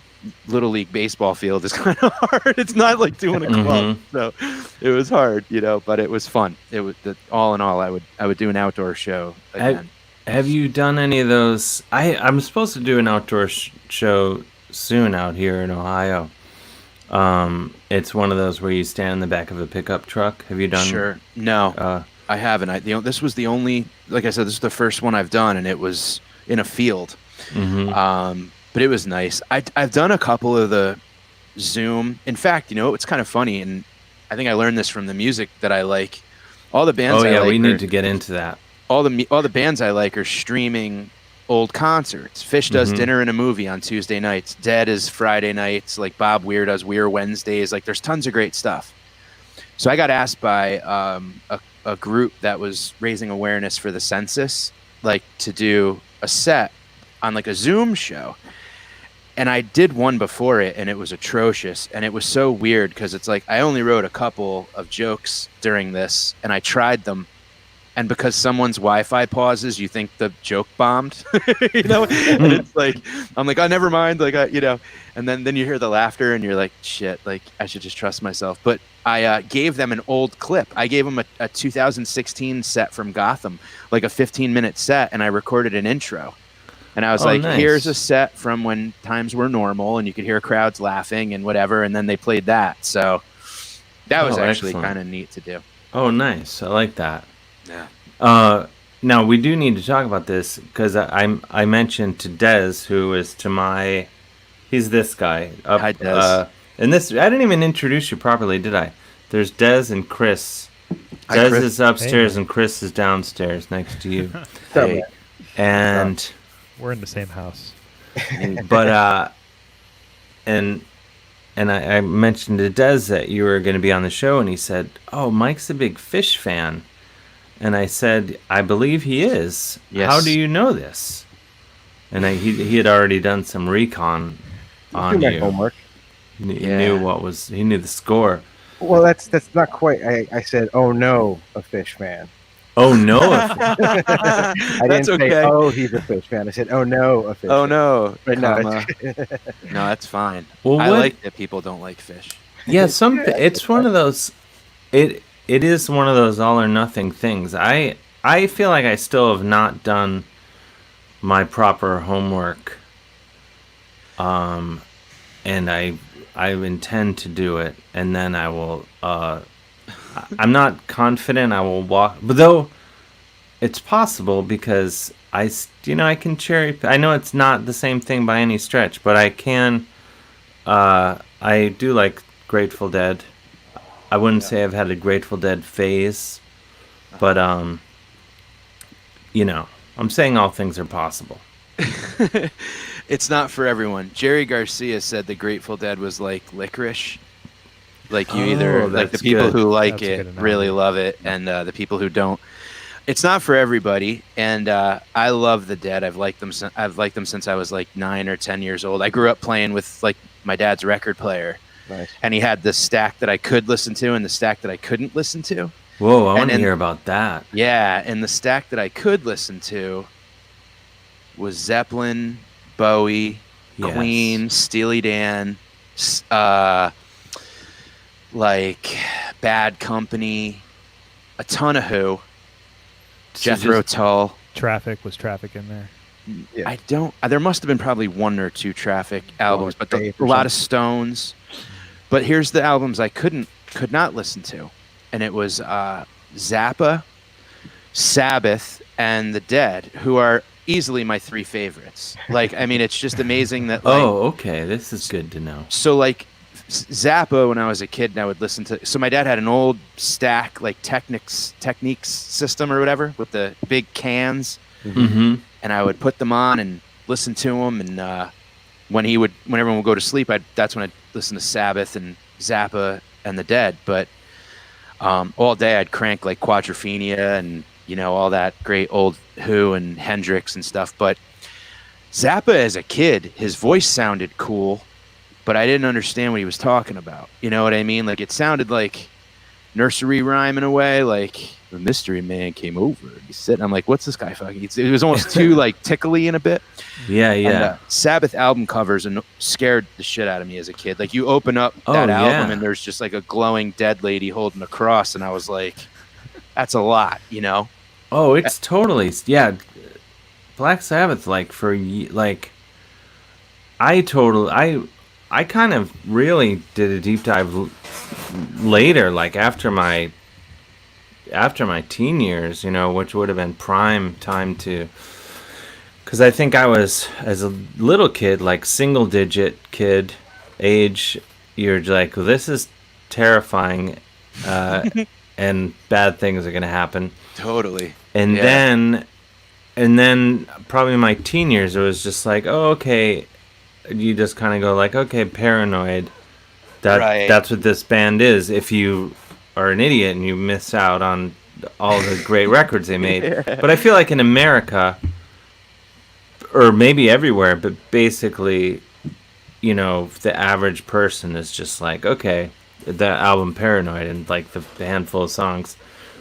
little league baseball field is kind of hard. It's not like doing a club. So it was hard, but it was fun. It was all in all, I would do an outdoor show again. Have you done any of those? I'm supposed to do an outdoor show soon out here in Ohio. It's one of those where you stand in the back of a pickup truck. Have you done? Sure. No, I haven't. This was the only, like I said, this is the first one I've done, and it was in a field. But it was nice. I've done a couple of the Zoom. In fact, it's kind of funny, and I think I learned this from the music that I like. All the bands I like we need to get into that. All the bands I like are streaming old concerts. Fish does Dinner and a Movie on Tuesday nights. Dead is Friday nights. Like, Bob Weir does Weir Wednesdays. Like, there's tons of great stuff. So I got asked by a group that was raising awareness for the census, like, to do a set on, like, a Zoom show. And I did one before it, and it was atrocious. And it was so weird because it's like I only wrote a couple of jokes during this, and I tried them. And because someone's Wi-Fi pauses, you think the joke bombed, And it's like, I'm like, oh, never mind. Like, and then you hear the laughter, and you're like, shit, like, I should just trust myself. But I gave them an old clip. I gave them a 2016 set from Gotham, like a 15-minute set, and I recorded an intro. And I was like, nice. Here's a set from when times were normal and you could hear crowds laughing and whatever. And then they played that. So that was actually kind of neat to do. Oh, nice. I like that. Yeah. Now, we do need to talk about this because I mentioned to Dez, who is to my... He's this guy. Hi, Dez. And this... I didn't even introduce you properly, did I? There's Dez and Chris. Hi, Dez Chris. is upstairs and Chris is downstairs next to you. Hey. And... We're in the same house. But and I mentioned to Dez that you were going to be on the show, and he said, "Oh, Mike's a big Fish fan," and I said, "I believe he is. Yes. How do you know this?" And he had already done some recon on do my you. homework. He knew the score. Well, that's not quite. I said, "Oh no, a Fish fan." Oh no! I didn't say, "Oh, he's a Fish fan." I said, "Oh no, a Fish." Oh fan. no! But no, No, that's fine. Well, I like that people don't like fish. Yeah, it's one of those. It is one of those all or nothing things. I feel like I still have not done my proper homework. And I intend to do it, and then I will. I'm not confident I will walk, but though it's possible because I can cherry. I know it's not the same thing by any stretch, but I can. I do like Grateful Dead. I wouldn't say I've had a Grateful Dead phase, but I'm saying all things are possible. It's not for everyone. Jerry Garcia said the Grateful Dead was like licorice. Like you either like the people who like it really love it, and the people who don't. It's not for everybody, and I love the Dead. I've liked them since I was like 9 or 10 years old. I grew up playing with like my dad's record player, and he had the stack that I could listen to and the stack that I couldn't listen to. Whoa, I want to hear about that. Yeah, and the stack that I could listen to was Zeppelin, Bowie, Queen, Steely Dan, like Bad Company, a ton of Who, Jethro Tull. Traffic was Traffic in there? Yeah. There must have been probably 1 or 2 Traffic albums, but a lot of Stones. But here's the albums I could not listen to, and it was Zappa, Sabbath, and the Dead, who are easily my 3 favorites. Like, I mean, it's just amazing that. Like, okay, this is good to know. So, like, Zappa, when I was a kid, and I would listen to. So my dad had an old stack, like Technics system or whatever, with the big cans, and I would put them on and listen to them. And when everyone would go to sleep, that's when I'd listen to Sabbath and Zappa and the Dead. But all day I'd crank like Quadrophenia and all that great old Who and Hendrix and stuff. But Zappa, as a kid, his voice sounded cool, but I didn't understand what he was talking about. You know what I mean? Like, it sounded like nursery rhyme in a way, like the mystery man came over and he's sitting. I'm like, what's this guy fucking? It was almost too like tickly in a bit. Yeah. And, Sabbath album covers and scared the shit out of me as a kid. Like, you open up that album and there's just like a glowing dead lady holding a cross, and I was like, that's a lot, Oh, it's totally, Black Sabbath, I kind of really did a deep dive later, like after my teen years, which would have been prime time to, because I think I was, as a little kid, like single digit kid age, you're like, well, this is terrifying, and bad things are going to happen. Totally. And then probably my teen years, it was just like, oh, okay. You just kind of go like, okay, Paranoid. That's what this band is. If you are an idiot and you miss out on all the great records they made. But I feel like in America, or maybe everywhere, but basically, the average person is just like, okay, the album Paranoid and like the handful of songs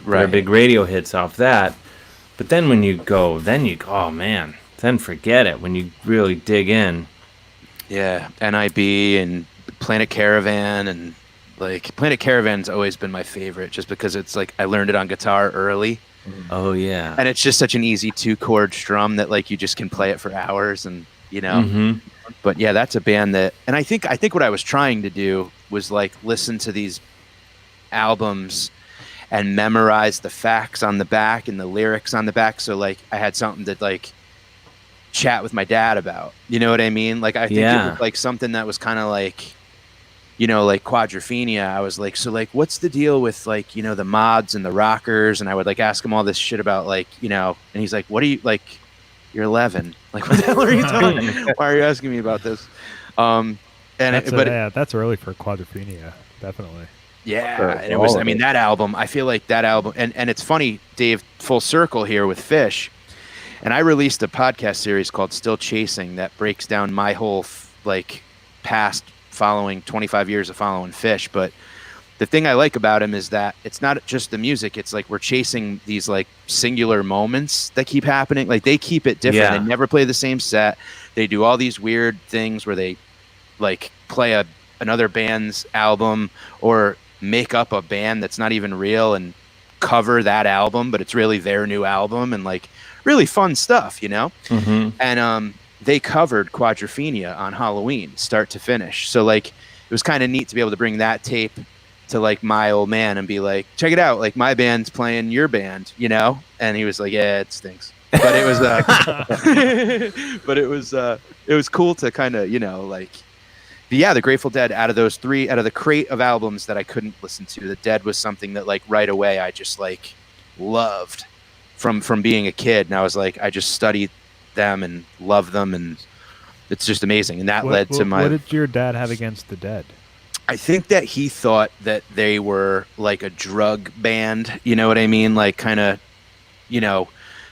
that are big radio hits off that. But then when you go, oh man, then forget it when you really dig in. Yeah, NIB and Planet Caravan, and like Planet Caravan's always been my favorite, just because it's like I learned it on guitar early. Oh yeah, and it's just such an easy 2-chord strum that like you just can play it for hours, and But yeah, that's a band that, and I think what I was trying to do was like listen to these albums and memorize the facts on the back and the lyrics on the back, so like I had something to like chat with my dad about, you know what I mean? Like, I think it was like something that was kind of like, like Quadrophenia. I was like, so like, what's the deal with like, the mods and the rockers? And I would like ask him all this shit about like, and he's like, what are you, like, you're 11. Like, what the hell are you talking? Why are you asking me about this? That's early for Quadrophenia, definitely. Yeah, and it was, that album, I feel like that album, and it's funny, Dave, full circle here with Fish. And I released a podcast series called Still Chasing that breaks down my whole past following 25 years of following Fish. But the thing I like about him is that it's not just the music. It's like we're chasing these like singular moments that keep happening. Like, they keep it different. They never play the same set. They do all these weird things where they like play another band's album or make up a band that's not even real and cover that album, but it's really their new album, and like really fun stuff, And they covered Quadrophenia on Halloween, start to finish. So like it was kind of neat to be able to bring that tape to like my old man and be like, check it out, like my band's playing your band, And he was like, yeah, it stinks. But it was it was cool to kind of, but yeah, the Grateful Dead, out of those 3, out of the crate of albums that I couldn't listen to, the Dead was something that like right away I just like loved. from being a kid, and I was like, I just studied them and love them, and it's just amazing. And that led to my. What did your dad have against the Dead? I think that he thought that they were like a drug band. You know what I mean? Like kind of,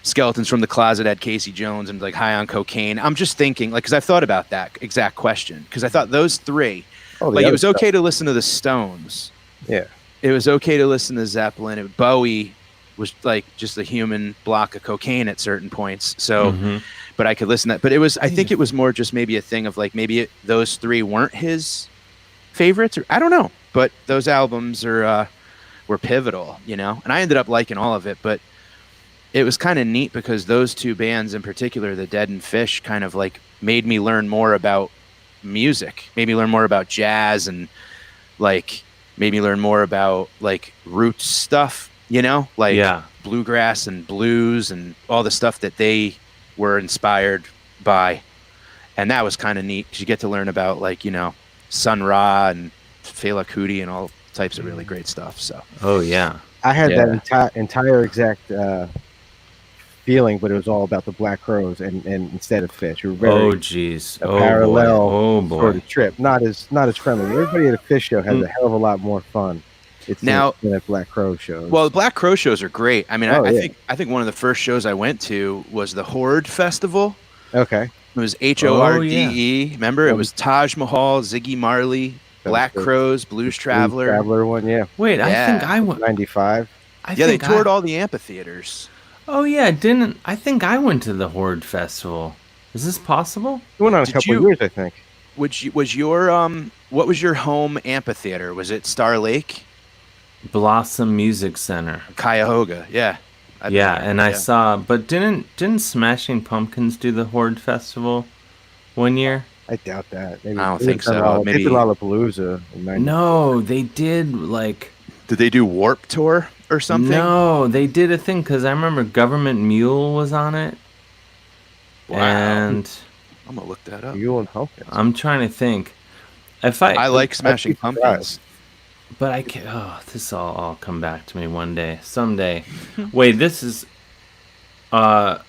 Skeletons from the Closet had Casey Jones and like high on cocaine. I'm just thinking, like, because I've thought about that exact question. Because I thought those three, like, it was okay to listen to the Stones. Yeah. It was okay to listen to Zeppelin. Bowie was like just a human block of cocaine at certain points. So, but I could listen to that. But it was, I think it was more just maybe a thing of like maybe those three weren't his favorites, or I don't know. But those albums were pivotal, And I ended up liking all of it. But it was kind of neat because those two bands in particular, the Dead and Fish, kind of like made me learn more about music, made me learn more about jazz, and like made me learn more about like roots stuff, like bluegrass and blues and all the stuff that they were inspired by. And that was kind of neat because you get to learn about like, Sun Ra and Fela Kuti and all types of really great stuff. So, I had that entire exact feeling, but it was all about the Black Crowes and instead of Fish. We were very parallel sort of trip. Not as friendly. Everybody at a Fish show has a hell of a lot more fun. It's now at Black Crow shows. Well, the Black Crow shows are great. I mean, I think one of the first shows I went to was the Horde Festival. Okay. It was HORDE. Remember, it was Taj Mahal, Ziggy Marley, Black Crowes, Blues Traveler. Blues Traveler one, yeah. Wait, I think I went 95. They toured all the amphitheaters. Oh yeah, I think I went to the Horde Festival. Is this possible? You went on a couple of years, I think. Was your what was your home amphitheater? Was it Star Lake? Blossom Music Center. Cuyahoga, yeah. I saw, but didn't Smashing Pumpkins do the Horde Festival one year? I doubt that. Maybe, I don't think so. Maybe Lollapalooza. No, they did like. Did they do Warp Tour or something? No, they did a thing because I remember Government Mule was on it. Wow. And I'm gonna look that up. Mule and Pumpkins. I'm trying to think. I like Smashing Pumpkins. But I can't. Oh, this will all come back to me one day, someday. Wait, this is. So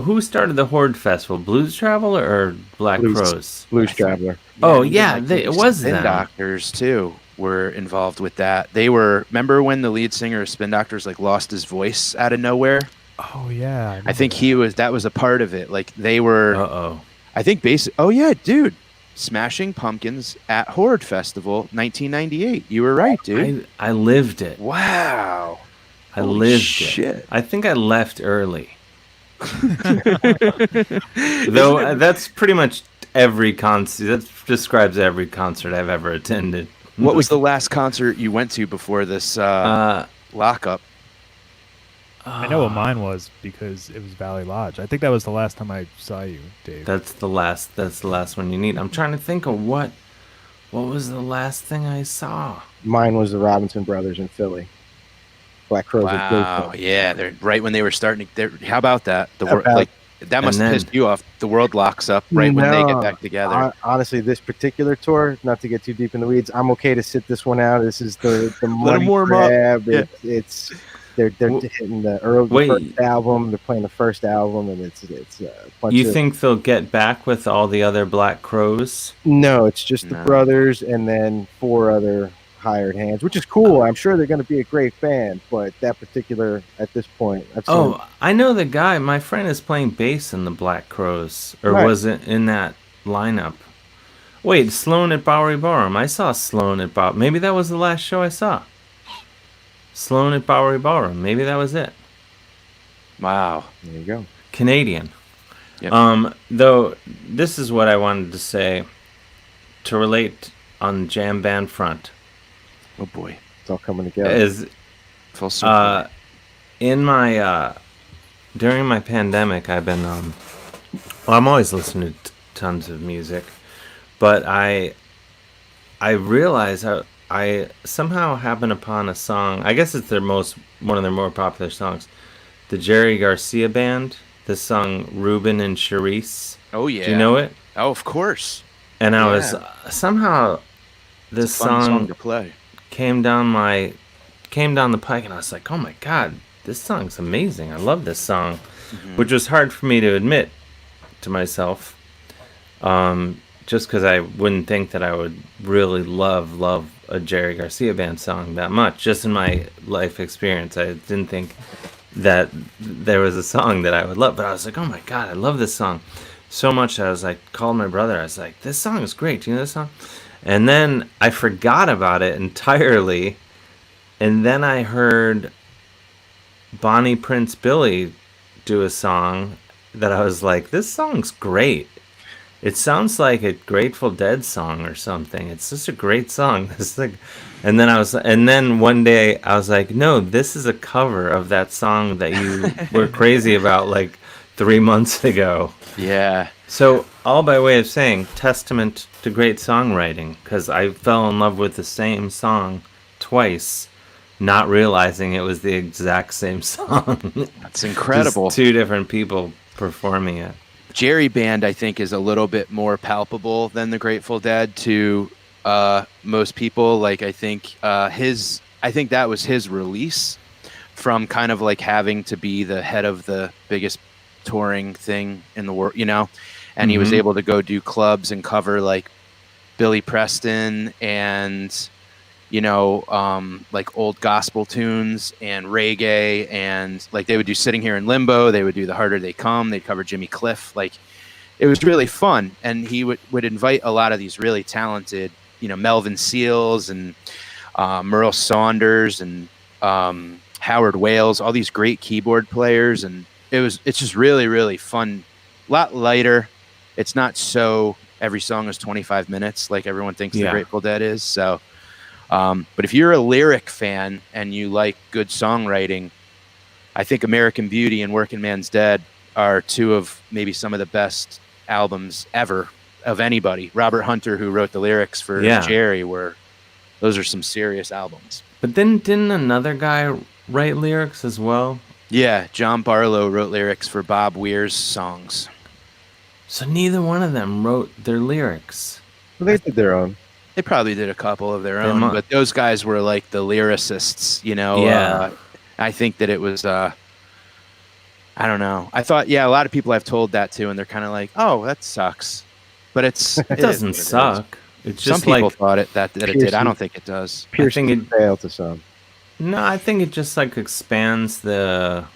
who started the Horde Festival? Blues Traveler or Black Crowes? Blues Traveler. Oh yeah, it was them. Spin Doctors too were involved with that. They were. Remember when the lead singer of Spin Doctors like lost his voice out of nowhere? Oh yeah. I think that was a part of it. Like they were. I think Oh yeah, dude. Smashing Pumpkins at Horde Festival, 1998. You were right, dude. I lived it. Wow. I lived it. I think I left early. Though that's pretty much every concert. That describes every concert I've ever attended. What was the last concert you went to before this lockup? I know what mine was because it was Valley Lodge. I think that was the last time I saw you, Dave. That's the last one you need. I'm trying to think of what was the last thing I saw. Mine was the Robinson Brothers in Philly. Black Crowes. Wow, yeah, they're right when they were starting. How about that? That must have pissed you off. The world locks up right when they get back together. Honestly, this particular tour, not to get too deep in the weeds, I'm okay to sit this one out. This is the money grab. It's they're hitting the first album. They're playing the first album, and it's a bunch You think they'll get back with all the other Black Crowes? No, it's just the brothers and then 4 other hired hands, which is cool. I'm sure they're going to be a great band, but that particular at this point, I know the guy. My friend is playing bass in the Black Crowes, or was it in that lineup? Wait, Sloan at Bowery Ballroom. I saw Sloan at Bowery. Maybe that was the last show I saw. Sloan at Bowery Ballroom. Maybe that was it. Wow. There you go. Canadian. Yep. Though this is what I wanted to say to relate on jam band front. Oh boy, it's all coming together. Is full circle. In my during my pandemic, I've been I'm always listening to tons of music, but I realize I somehow happened upon a song. I guess it's one of their more popular songs. The Jerry Garcia Band. The song Ruben and Charisse. Oh yeah. Do you know it? Oh, of course. And I was somehow this song song to play came down the pike, and I was like, oh my god, this song's amazing. I love this song, which was hard for me to admit to myself, just because I wouldn't think that I would really love a Jerry Garcia band song that much. Just in my life experience, I didn't think that there was a song that I would love. But I was like, oh my God, I love this song so much that I was like, called my brother. I was like, this song is great. Do you know this song? And then I forgot about it entirely. And then I heard Bonnie Prince Billy do a song that I was like, this song's great. It sounds like a Grateful Dead song or something. It's just a great song. It's like, and then one day I was like, no, this is a cover of that song that you were crazy about like 3 months ago. Yeah. So all by way of saying, testament to great songwriting, because I fell in love with the same song twice, not realizing it was the exact same song. That's incredible. Just two different people performing it. Jerry Band, I think, is a little bit more palpable than the Grateful Dead to most people. Like, I think that was his release from kind of like having to be the head of the biggest touring thing in the world, you know, and he was able to go do clubs and cover like Billy Preston and, you know, like old gospel tunes and reggae, and like they would do Sitting Here in Limbo, they would do The Harder They Come, they'd cover Jimmy Cliff. Like, it was really fun. And he would invite a lot of these really talented, you know, Melvin Seals and Merle Saunders and Howard Wales, all these great keyboard players. And it's just really, really fun. A lot lighter. It's not so every song is 25 minutes like everyone thinks the Grateful Dead is. So but if you're a lyric fan and you like good songwriting, I think American Beauty and Working Man's Dead are two of maybe some of the best albums ever of anybody. Robert Hunter, who wrote the lyrics for Jerry, those are some serious albums. But then didn't another guy write lyrics as well? Yeah, John Barlow wrote lyrics for Bob Weir's songs. So neither one of them wrote their lyrics. Well, they did their own. They probably did a couple of their own, but those guys were like the lyricists, you know? Yeah. I think that it was, I don't know. I thought, a lot of people I've told that to, and they're kind of like, oh, that sucks. But it doesn't suck. It's just some people thought that it did. I don't think it does. Piercing it failed to some. No, I think it just like expands the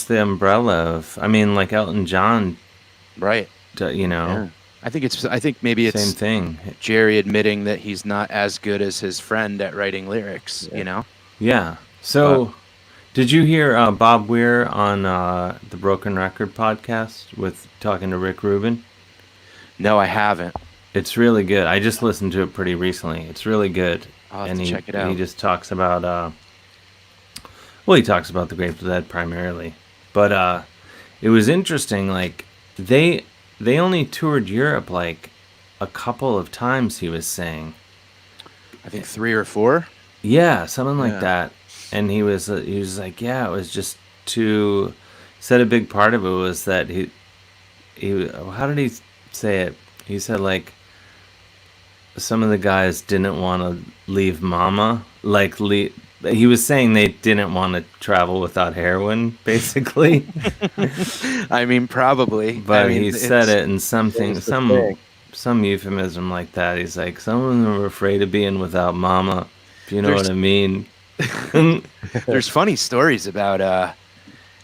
umbrella of, I mean, like Elton John. Right. You know? Yeah. I think maybe it's same thing. Jerry admitting that he's not as good as his friend at writing lyrics, you know? Yeah. So, did you hear Bob Weir on the Broken Record podcast with talking to Rick Rubin? No, I haven't. It's really good. I just listened to it pretty recently. It's really good. I'll have to check it out. He just talks about, he talks about the Grateful Dead primarily. But it was interesting, like, they only toured Europe like a couple of times, he was saying. I think 3 or 4? Yeah, something like that. And he was like, it was just too... Said a big part of it was that he how did he say it? He said, like, some of the guys didn't want to leave Mama. Like, he was saying they didn't want to travel without heroin, basically. I mean, probably. But he said it in some euphemism like that. He's like, some of them are afraid of being without Mama, if you know what I mean. There's funny stories about,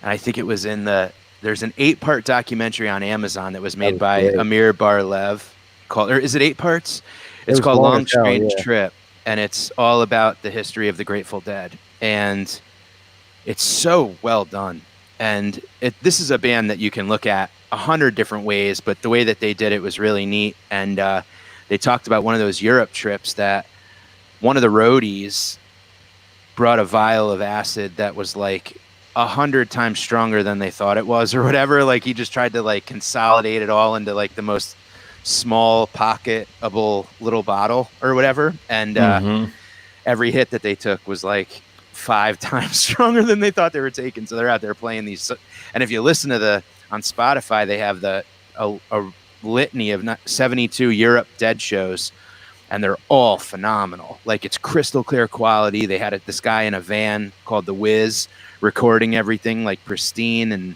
I think it was there's an 8-part documentary on Amazon that was made by Amir Bar-Lev called, or is it 8 parts? It's called Long Strange Trip. And it's all about the history of the Grateful Dead. And it's so well done. And this is a band that you can look at 100 different ways, but the way that they did it was really neat. And they talked about one of those Europe trips that one of the roadies brought a vial of acid that was like 100 times stronger than they thought it was or whatever. Like, he just tried to like consolidate it all into like the most small pocketable little bottle or whatever, and every hit that they took was like 5 times stronger than they thought they were taking. So they're out there playing these, and if you listen to on Spotify, they have a litany of 72 Europe Dead shows, and they're all phenomenal. Like, it's crystal clear quality. They had this guy in a van called The Wiz recording everything like pristine, and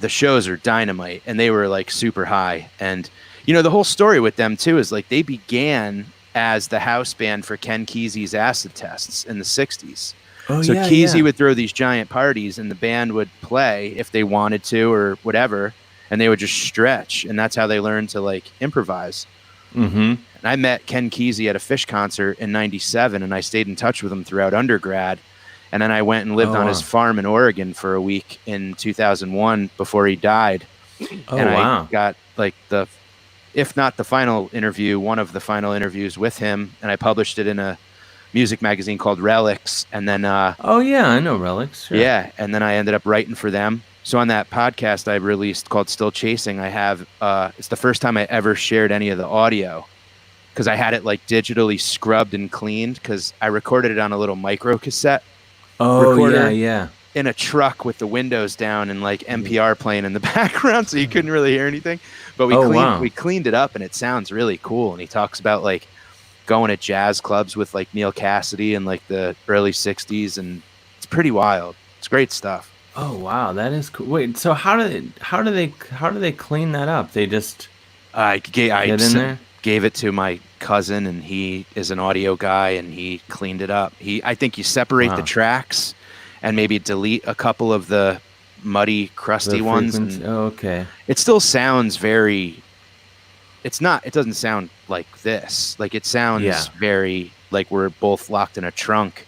the shows are dynamite, and they were like super high. And you know, the whole story with them too is like they began as the house band for Ken Kesey's acid tests in the 60s. So Kesey would throw these giant parties, and the band would play if they wanted to or whatever, and they would just stretch, and that's how they learned to like improvise. Mm-hmm. And I met Ken Kesey at a Fish concert in '97, and I stayed in touch with him throughout undergrad. And then I went and lived on his farm in Oregon for a week in 2001 before he died. And I got like if not the final interview, one of the final interviews with him, and I published it in a music magazine called Relics. And then I know Relics. Sure. Yeah, and then I ended up writing for them. So on that podcast I released called Still Chasing, I have it's the first time I ever shared any of the audio, because I had it like digitally scrubbed and cleaned, because I recorded it on a little micro cassette recorder in a truck with the windows down and like NPR playing in the background, so you couldn't really hear anything. But we cleaned it up, and it sounds really cool. And he talks about like going to jazz clubs with like Neil Cassidy in like the early 60s, and it's pretty wild. It's great stuff. Oh wow, that is cool. Wait, so how do they clean that up? They just gave it to my cousin, and he is an audio guy, and he cleaned it up. I think you separate the tracks and maybe delete a couple of the muddy, crusty ones. And it still sounds very. It doesn't sound like this. Like, it sounds very like we're both locked in a trunk,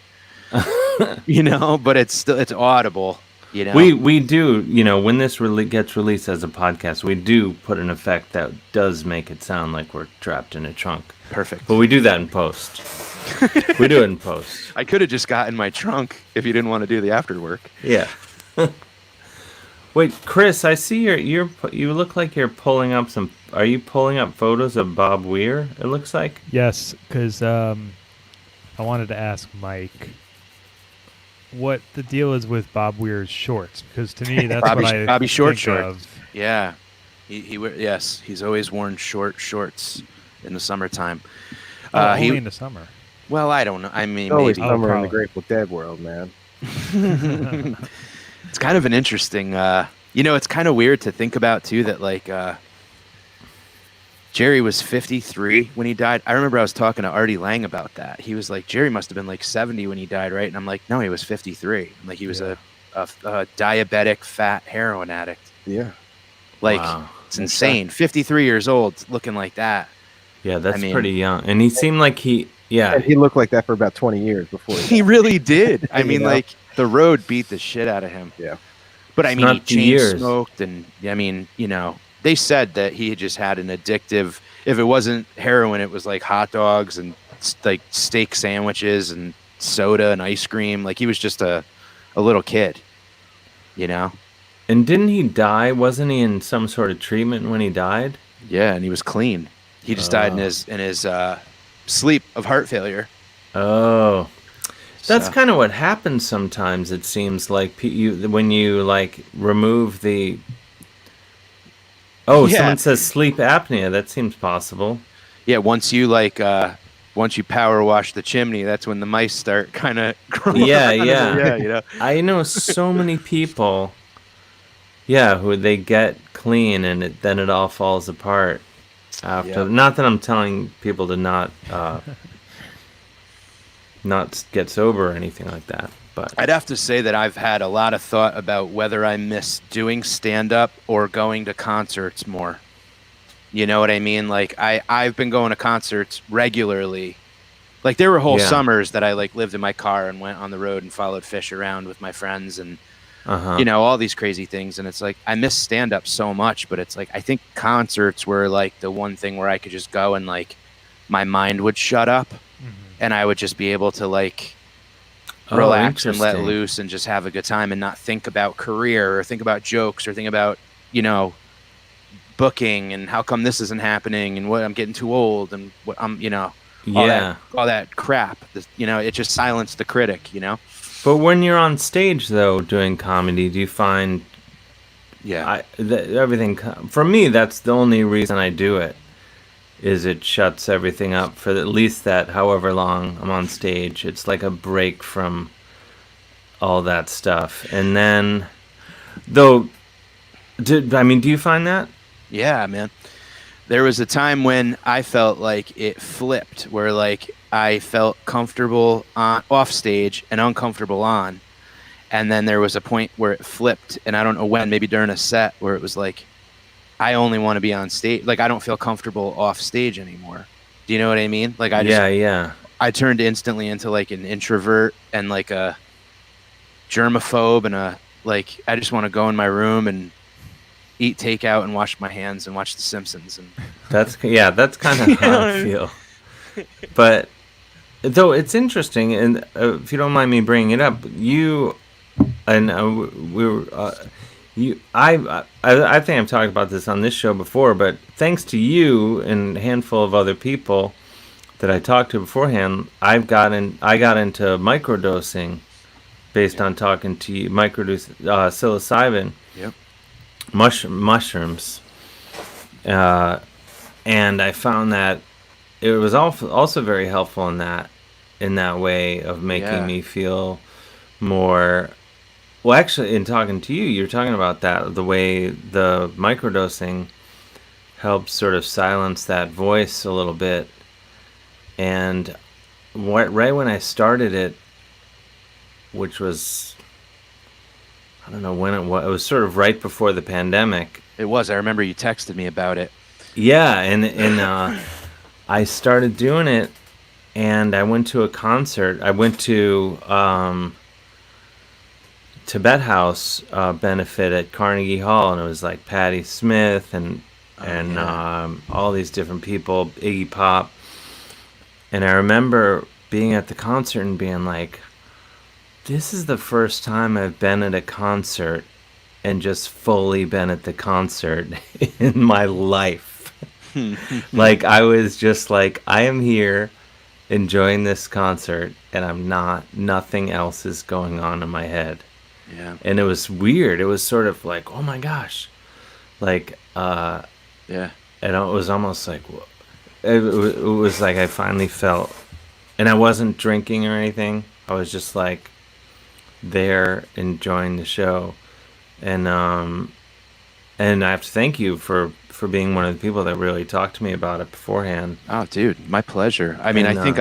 you know. But it's audible. You know? We do, you know, when this gets released as a podcast, we do put an effect that does make it sound like we're trapped in a trunk. Perfect. But we do that in post. We do it in post. I could have just gotten my trunk if you didn't want to do the after work. Yeah. Wait, Chris, I see you look like you're pulling up some. Are you pulling up photos of Bob Weir? It looks like. Yes, because I wanted to ask Mike what the deal is with Bob Weir's shorts, because to me that's Bobby short. Of. Yeah, he's always worn shorts in the summertime. Only in the summer. Well, I don't know. I mean, always maybe summer in the Grateful Dead world, man. It's kind of an interesting. It's kind of weird to think about too that like Jerry was 53 when he died. I remember I was talking to Artie Lang about that. He was like, Jerry must have been like 70 when he died, right? And I'm like, no, he was 53. I'm like, he was a diabetic, fat heroin addict. Yeah. Like, it's insane. 53 years old, looking like that. Yeah, that's pretty young. And he seemed like he looked like that for about 20 years before. He really did. I mean, like, the road beat the shit out of him. Yeah. But I mean, he chain smoked, and I mean, you know, they said that he had just had an addictive. If it wasn't heroin, it was like hot dogs and like steak sandwiches and soda and ice cream. Like, he was just a little kid, you know. And didn't he die? Wasn't he in some sort of treatment when he died? Yeah, and he was clean. He just died in his sleep of heart failure. Oh. That's kind of what happens sometimes. It seems like when you like remove the. Oh, someone says sleep apnea. That seems possible. Yeah, once you power wash the chimney, that's when the mice start kind of growing. Yeah, you know. I know so many people. Yeah, who they get clean and then it all falls apart after. Yeah. Not that I'm telling people to not get sober or anything like that. But I'd have to say that I've had a lot of thought about whether I miss doing stand-up or going to concerts more. You know what I mean? Like, I've been going to concerts regularly. Like, there were whole summers that I like lived in my car and went on the road and followed Fish around with my friends and you know, all these crazy things. And it's like, I miss stand-up so much, but it's like, I think concerts were like the one thing where I could just go and like my mind would shut up and I would just be able to like relax and let loose and just have a good time and not think about career or think about jokes or think about, you know, booking and how come this isn't happening and what I'm getting too old and what I'm, you know, all that crap. You know, it just silenced the critic, you know. But when you're on stage though doing comedy, do you find everything for me that's the only reason I do it is it shuts everything up for at least that however long I'm on stage. It's like a break from all that stuff. And then, though, do you find that? Yeah, man. There was a time when I felt like it flipped, where like I felt comfortable off stage and uncomfortable on. And then there was a point where it flipped, and I don't know when, maybe during a set, where it was like, I only want to be on stage. Like, I don't feel comfortable off stage anymore. Do you know what I mean? Like, I turned instantly into like an introvert and like a germaphobe, and I just want to go in my room and eat takeout and wash my hands and watch The Simpsons. And that's kind of how I feel. But though it's interesting, and if you don't mind me bringing it up, you and I think I've talked about this on this show before, but thanks to you and a handful of other people that I talked to beforehand, I got into microdosing based on talking to you, psilocybin, mushrooms, and I found that it was also very helpful in that way of making me feel more. Well, actually, in talking to you, you're talking about that, the way the microdosing helps sort of silence that voice a little bit. And right when I started it, which was, I don't know when it was sort of right before the pandemic. It was. I remember you texted me about it. Yeah, and I started doing it, and I went to a concert. I went to Tibet House benefit at Carnegie Hall, and it was like Patti Smith and all these different people, Iggy Pop. And I remember being at the concert and being like, this is the first time I've been at a concert and just fully been at the concert in my life. Like, I was just like, I am here enjoying this concert, and nothing else is going on in my head. Yeah. And it was weird. It was sort of like, oh my gosh. Like, yeah. And it was almost like, it was like I finally felt, and I wasn't drinking or anything. I was just like there enjoying the show. And I have to thank you for being one of the people that really talked to me about it beforehand. Oh, dude, my pleasure. I mean, I think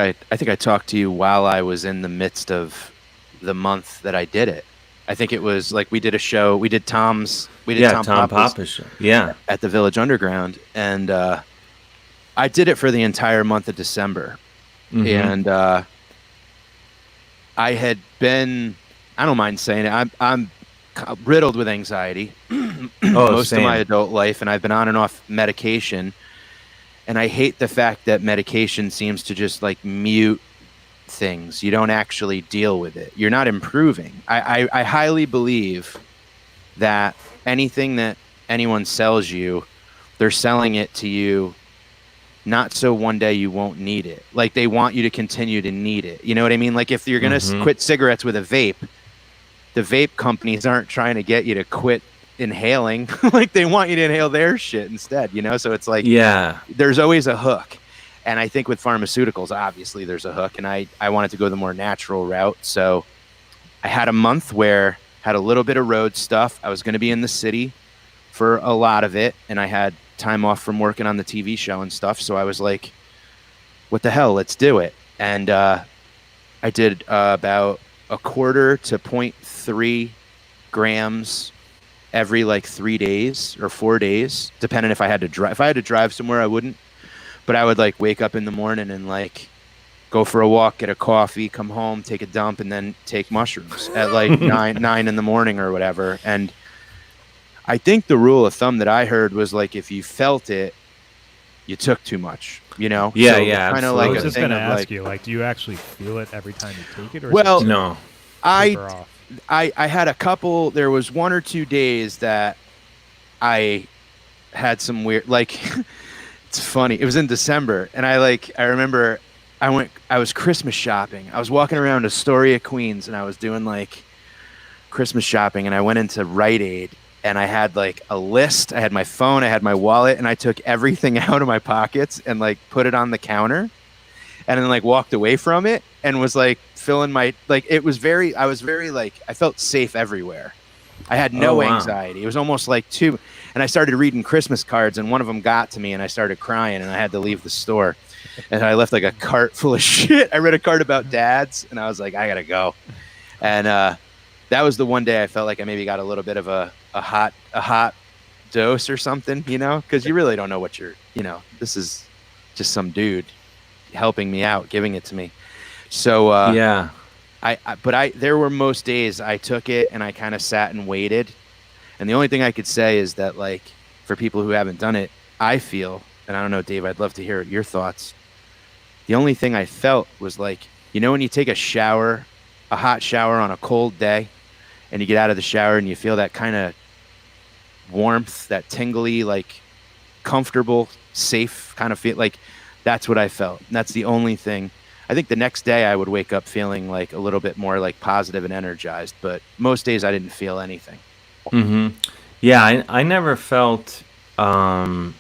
I talked to you while I was in the midst of the month that I did it. I think it was like we did a show. We did Tom Papa's show. Yeah, at the Village Underground, and I did it for the entire month of December. And I had been, I don't mind saying it, I'm riddled with anxiety most of my adult life, and I've been on and off medication, and I hate the fact that medication seems to just like mute things. You don't actually deal with it. You're not improving. I highly believe that anything that anyone sells you, they're selling it to you not so one day you won't need it. Like, they want you to continue to need it. You know what I mean? Like, if you're going to quit cigarettes with a vape, the vape companies aren't trying to get you to quit inhaling. Like, they want you to inhale their shit instead, you know? So it's like, there's always a hook. And I think with pharmaceuticals, obviously there's a hook, and I wanted to go the more natural route. So I had a month where had a little bit of road stuff. I was going to be in the city for a lot of it, and I had time off from working on the TV show and stuff. So I was like, what the hell, let's do it. And I did about 1/4 to 0.3 grams every like 3 days or 4 days, depending if I had to drive. If I had to drive somewhere, I wouldn't. But I would like wake up in the morning and like go for a walk, get a coffee, come home, take a dump, and then take mushrooms at like 9 in the morning or whatever. And I think the rule of thumb that I heard was like, if you felt it, you took too much, you know? Yeah, so yeah. Kind of like I was just going to ask you, like, do you actually feel it every time you take it? Or well, is it no. I had a couple, there was 1 or 2 days that I had some weird, like, it's funny. It was in December, and I remember I was Christmas shopping. I was walking around Astoria, Queens, and I was doing like Christmas shopping, and I went into Rite Aid, and I had like a list. I had my phone, I had my wallet, and I took everything out of my pockets and like put it on the counter, and then like walked away from it and was like filling my, like, I was very like, I felt safe everywhere. I had no anxiety. It was almost like and I started reading Christmas cards, and one of them got to me and I started crying and I had to leave the store. And I left like a cart full of shit. I read a card about dads and I was like, I gotta go. And that was the one day I felt like I maybe got a little bit of a hot dose or something, you know, because you really don't know what you're, you know, this is just some dude helping me out, giving it to me. So yeah, there were most days I took it and I kind of sat and waited. And the only thing I could say is that, like, for people who haven't done it, I feel, and I don't know, Dave, I'd love to hear your thoughts. The only thing I felt was like, you know, when you take a shower, a hot shower on a cold day, and you get out of the shower and you feel that kind of warmth, that tingly, like comfortable, safe kind of feel, like that's what I felt. And that's the only thing. I think the next day I would wake up feeling like a little bit more like positive and energized, but most days I didn't feel anything. Mm-hmm. Yeah, I never felt any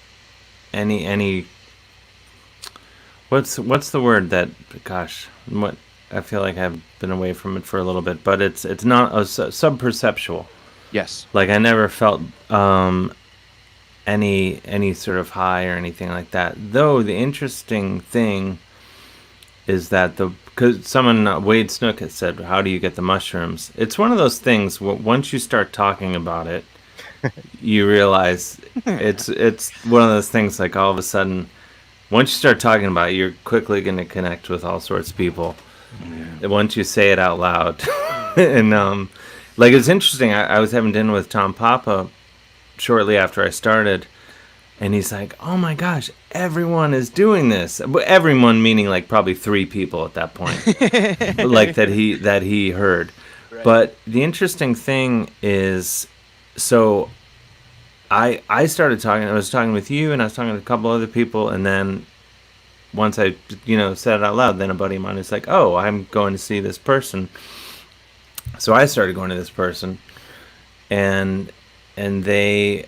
what's the word that, gosh, what, I feel like I've been away from it for a little bit, but it's not subperceptual. Yes. Like I never felt any sort of high or anything like that. Though the interesting thing is that because someone, Wade Snook, has said, how do you get the mushrooms? It's one of those things where once you start talking about it, you realize it's one of those things, like all of a sudden, once you start talking about it, you're quickly going to connect with all sorts of people. Yeah. Once you say it out loud. And like, it's interesting. I was having dinner with Tom Papa shortly after I started, and he's like, oh my gosh, everyone is doing this. Everyone meaning like probably 3 people at that point, like that he heard. Right. But the interesting thing is, so I started talking. I was talking with you, and I was talking to a couple other people, and then once I said it out loud, then a buddy of mine was like, oh, I'm going to see this person. So I started going to this person, and they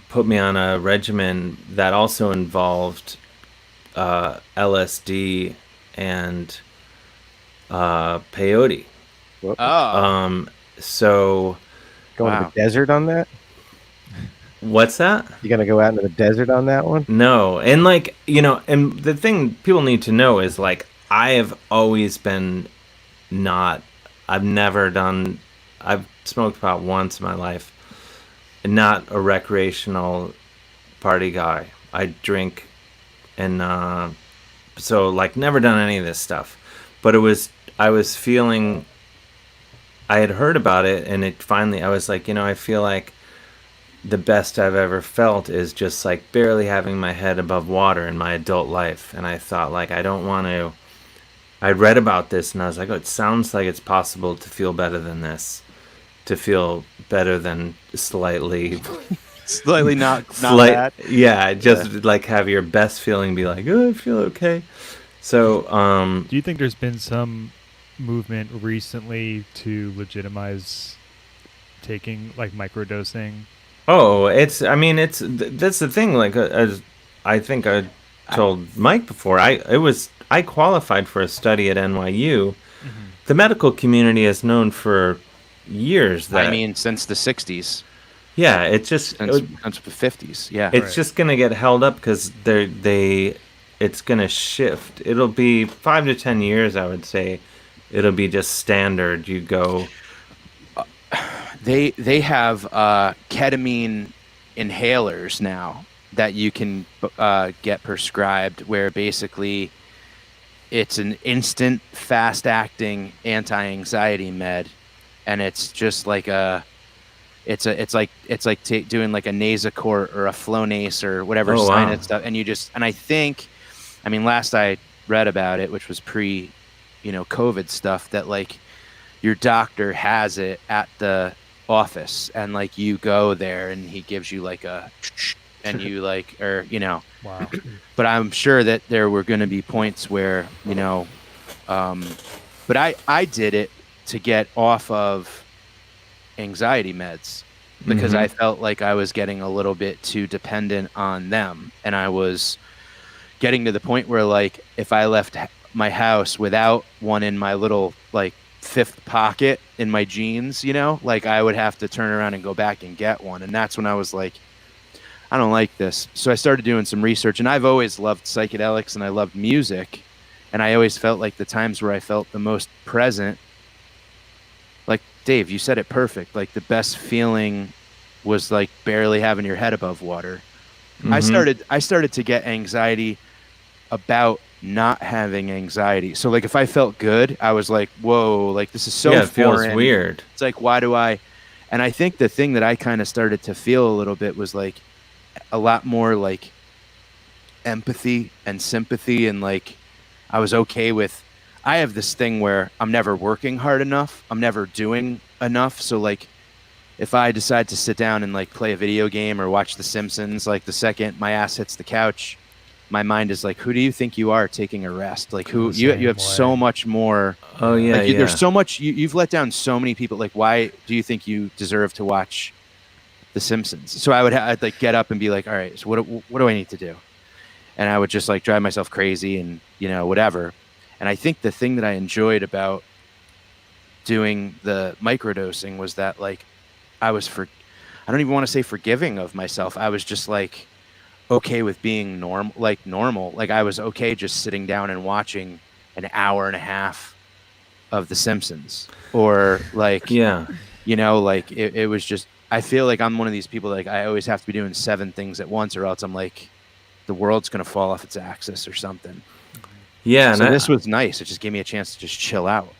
put me on a regimen that also involved LSD and peyote. Oh. So going to the desert on that? What's that? You gonna go out into the desert on that one? No, and like and the thing people need to know is, like, I have always been I've smoked pot once in my life. Not a recreational party guy. I drink, and so like never done any of this stuff. But I was feeling, I had heard about it, and it finally, I was like, I feel like the best I've ever felt is just like barely having my head above water in my adult life. And I thought, like, I don't want to. I read about this, and I was like, oh, it sounds like it's possible to feel better than this. To feel better than slightly not bad. Yeah, just like have your best feeling be like, oh, I feel okay. So do you think there's been some movement recently to legitimize taking, like, microdosing? Oh, that's the thing, like, as I think I told Mike before, I qualified for a study at NYU. Mm-hmm. The medical community is known for years that, I mean, since the 60s. Yeah, it's just since the 50s. Yeah, it's just gonna get held up because it's gonna shift. It'll be 5 to 10 years, I would say. It'll be just standard. You go. They have ketamine inhalers now that you can get prescribed, where basically it's an instant, fast-acting anti-anxiety med. And it's just like it's like doing like a Nasacort or a Flonase or whatever sinus stuff. And last I read about it, which was pre, COVID stuff, that like your doctor has it at the office, and like you go there and he gives you like and you like, or Wow. But I'm sure that there were going to be points where but I did it to get off of anxiety meds because I felt like I was getting a little bit too dependent on them. And I was getting to the point where, like, if I left my house without one in my little, like, fifth pocket in my jeans, you know, like, I would have to turn around and go back and get one. And that's when I was like, I don't like this. So I started doing some research, and I've always loved psychedelics and I loved music. And I always felt like the times where I felt the most present, like Dave, you said it perfect. Like the best feeling was like barely having your head above water. I started to get anxiety about not having anxiety. So like if I felt good, I was like, whoa, like this is so foreign. It feels weird. It's like, why do I? And I think the thing that I kind of started to feel a little bit was like a lot more like empathy and sympathy, and like I was okay with, I have this thing where I'm never working hard enough. I'm never doing enough. So like if I decide to sit down and like play a video game or watch The Simpsons, like the second my ass hits the couch, my mind is like, who do you think you are taking a rest? Like who you have so much more. Oh yeah. Like, there's so much, you've let down so many people. Like, why do you think you deserve to watch The Simpsons? So I'd like get up and be like, all right, so what do I need to do? And I would just like drive myself crazy and, you know, whatever. And I think the thing that I enjoyed about doing the microdosing was that like I don't even want to say forgiving of myself. I was just like okay with being normal. Like I was okay just sitting down and watching an hour and a half of The Simpsons, or like, yeah, you know, like it was just, I feel like I'm one of these people, like I always have to be doing 7 things at once, or else I'm like, the world's going to fall off its axis or something. Yeah. So this was nice. It just gave me a chance to just chill out.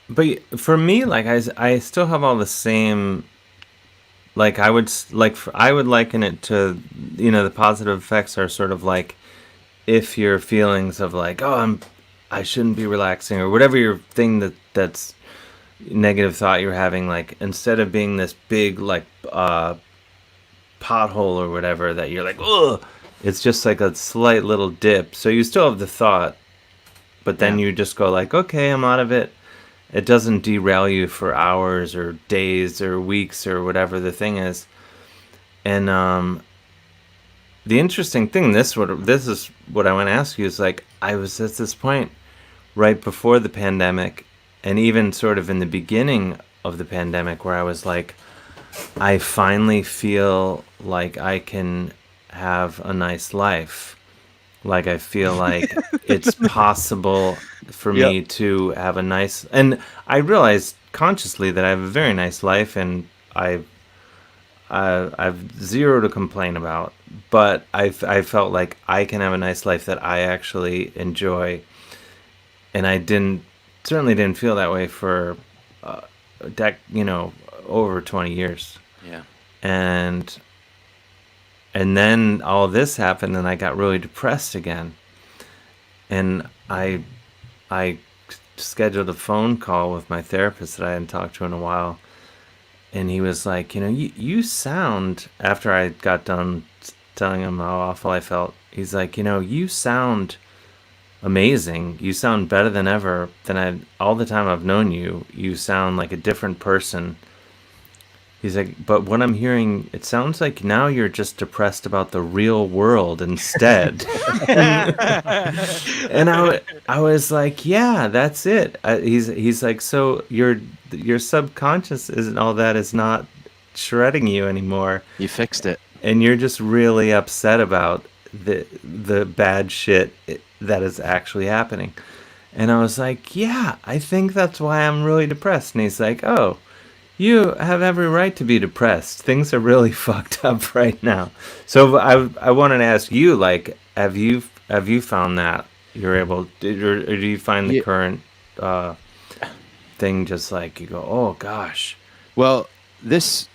But for me, like I still have all the same, like I would liken it to, you know, the positive effects are sort of like if your feelings of like, oh, I shouldn't be relaxing, or whatever your thing that's negative thought you're having, like instead of being this big like pothole or whatever that you're like, oh, it's just like a slight little dip. So you still have the thought, but then you just go like, okay, I'm out of it. It doesn't derail you for hours or days or weeks or whatever the thing is. And the interesting thing, this is what I want to ask you, is like I was at this point right before the pandemic, and even sort of in the beginning of the pandemic, where I was like, I finally feel like I can have a nice life. Like I feel like it's possible for me to have a nice, and I realized consciously that I have a very nice life, and I've zero to complain about, but I felt like I can have a nice life that I actually enjoy, and I certainly didn't feel that way for over 20 years. Yeah. And then all this happened, and I got really depressed again. And I scheduled a phone call with my therapist that I hadn't talked to in a while. And he was like, you know, you sound, after I got done telling him how awful I felt, he's like, you know, you sound amazing. You sound better than ever. All the time I've known you, you sound like a different person. He's like, but what I'm hearing, it sounds like now you're just depressed about the real world instead. And I was like, yeah, that's it. He's like, so your subconscious isn't all that, is not shredding you anymore. You fixed it. And you're just really upset about the bad shit that is actually happening. And I was like, yeah, I think that's why I'm really depressed. And he's like, oh, you have every right to be depressed. Things are really fucked up right now. So I wanted to ask you, like, have you found that you're able to, or do you find the current thing just like you go, oh gosh? Well, this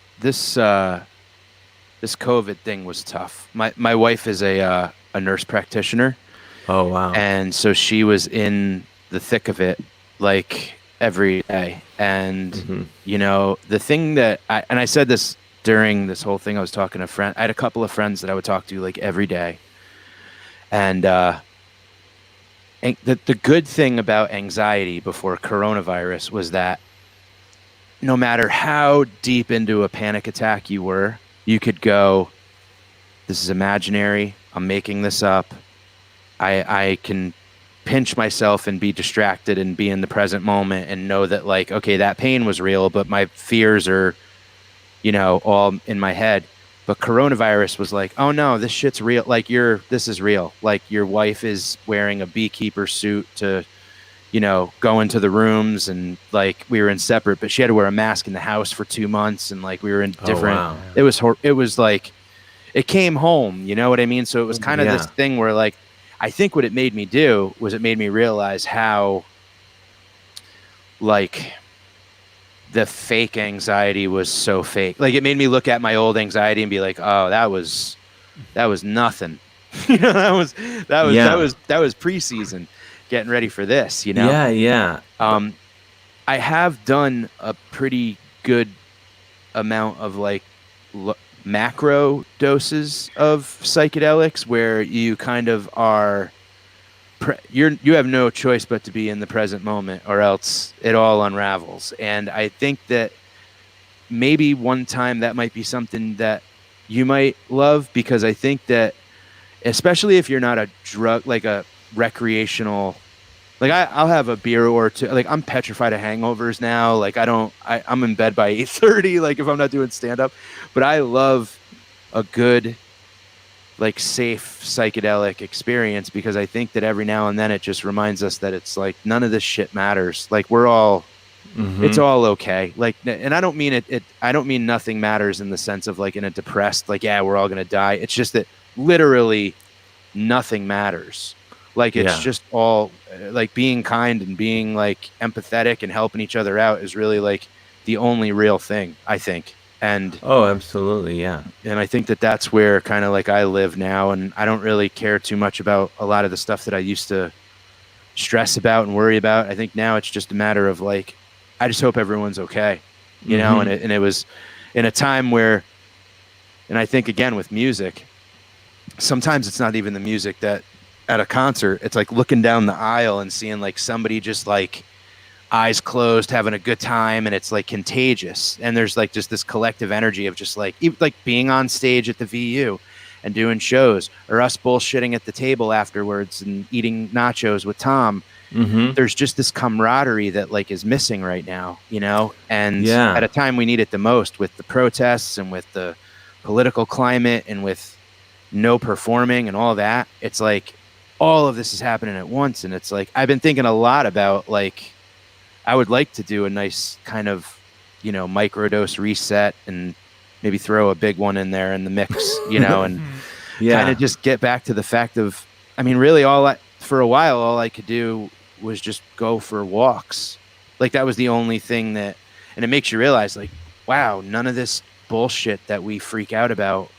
COVID thing was tough. My wife is a nurse practitioner. Oh wow. And so she was in the thick of it, like every day. And you know, the thing that I said this during this whole thing, I was talking to a friend. I had a couple of friends that I would talk to like every day. And the good thing about anxiety before coronavirus was that no matter how deep into a panic attack you were, you could go, this is imaginary. I'm making this up. I can pinch myself and be distracted and be in the present moment and know that, like, okay, that pain was real, but my fears are, all in my head. But coronavirus was like, oh no, this shit's real. Like, this is real. Like, your wife is wearing a beekeeper suit to, go into the rooms, and like we were in separate, but she had to wear a mask in the house for 2 months, and like we were in different. Oh, wow. It was like, it came home. You know what I mean? So it was kind of this thing where, like, I think what it made me do was it made me realize how, like, the fake anxiety was so fake. Like, it made me look at my old anxiety and be like, oh, that was nothing. that was preseason, getting ready for this. Yeah. I have done a pretty good amount of like macro doses of psychedelics where you kind of are you have no choice but to be in the present moment, or else it all unravels. And I think that maybe one time that might be something that you might love, because I think that, especially if you're not a drug, like a recreational, like I'll have a beer or two. Like, I'm petrified of hangovers now. Like, I'm in bed by 8:30, like if I'm not doing stand up, but I love a good, like, safe psychedelic experience, because I think that every now and then it just reminds us that it's like, none of this shit matters. Like, we're all, it's all okay. Like, and I don't mean I don't mean nothing matters in the sense of like in a depressed, like, yeah, we're all going to die. It's just that literally nothing matters. Like, it's just all like being kind and being like empathetic and helping each other out is really like the only real thing, I think. And oh, absolutely, yeah. And I think that that's where kind of like I live now, and I don't really care too much about a lot of the stuff that I used to stress about and worry about. I think now it's just a matter of like, I just hope everyone's okay, you know. And it was in a time where, and I think again with music, sometimes it's not even the music that at a concert, it's like looking down the aisle and seeing like somebody just like eyes closed, having a good time, and it's like contagious. And there's like just this collective energy of just like being on stage at the VU and doing shows, or us bullshitting at the table afterwards and eating nachos with Tom. There's just this camaraderie that like is missing right now, you know? And at a time we need it the most, with the protests and with the political climate and with no performing and all that, it's like all of this is happening at once. And it's like, I've been thinking a lot about like, I would like to do a nice kind of, you know, microdose reset and maybe throw a big one in there in the mix, you know, and kind of just get back to the fact of, I mean, really for a while, all I could do was just go for walks. Like, that was the only thing that, and it makes you realize like, wow, none of this bullshit that we freak out about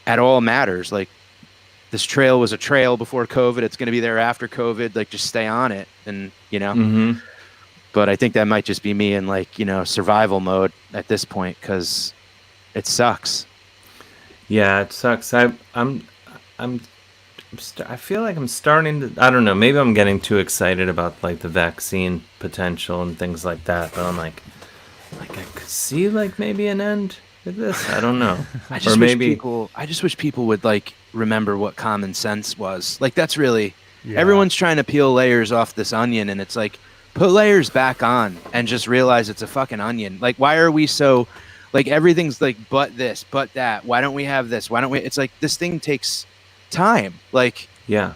at all matters. Like, this trail was a trail before COVID. It's going to be there after COVID. Like, just stay on it. And, you know, but I think that might just be me in like, you know, survival mode at this point, because it sucks. Yeah, it sucks. I feel like I'm starting to, I don't know, maybe I'm getting too excited about like the vaccine potential and things like that. But I'm like I could see like maybe an end with this. I don't know. I just wish people would like remember what common sense was. Like, that's really, everyone's trying to peel layers off this onion, and it's like, put layers back on and just realize it's a fucking onion. Like, why are we so, like, everything's like, but this, but that. Why don't we have this? Why don't we? It's like, this thing takes time. Like, the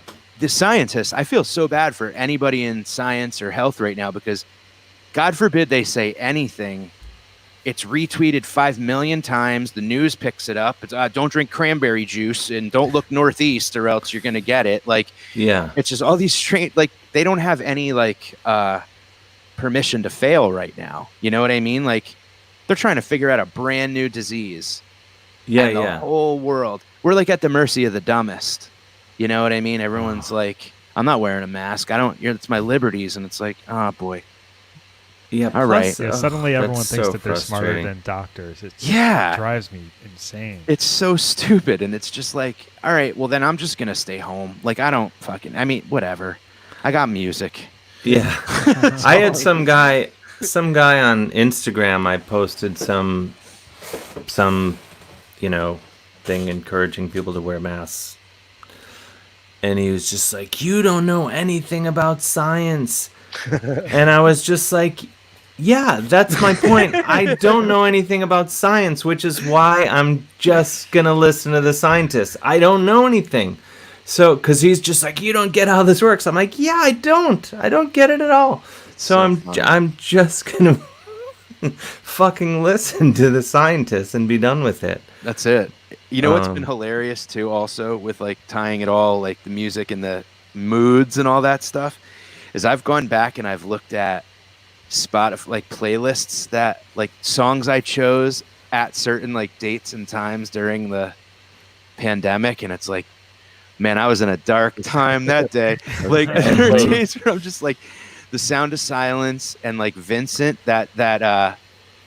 scientists, I feel so bad for anybody in science or health right now, because God forbid they say anything. It's retweeted 5 million times. The news picks it up. It's don't drink cranberry juice and don't look northeast or else you're going to get it. Like, it's just all these strange, like, they don't have any like permission to fail right now. You know what I mean? Like, they're trying to figure out a brand new disease. The whole world, we're like at the mercy of the dumbest. You know what I mean? Everyone's like, I'm not wearing a mask. It's my liberties. And it's like, oh boy. Yeah. All right. Yeah, suddenly everyone thinks that they're smarter than doctors. It drives me insane. It's so stupid, and it's just like, all right, well then I'm just gonna stay home. Like, I mean, whatever. I got music. Yeah. I had some guy some guy on Instagram. I posted some thing encouraging people to wear masks, and he was just like, "You don't know anything about science," and I was just like, "Yeah, that's my point. I don't know anything about science, which is why I'm just gonna listen to the scientists. I don't know anything." So, because he's just like, "You don't get how this works." I'm like, "Yeah, I don't get it at all." So I'm just gonna fucking listen to the scientists and be done with it. That's it. You know what's been hilarious too, also with like tying it all, like the music and the moods and all that stuff, is I've gone back and I've looked at Spotify like playlists that like songs I chose at certain like dates and times during the pandemic, and it's like, man, I was in a dark time that day. Like there are days where I'm just like, The Sound of Silence and like Vincent, that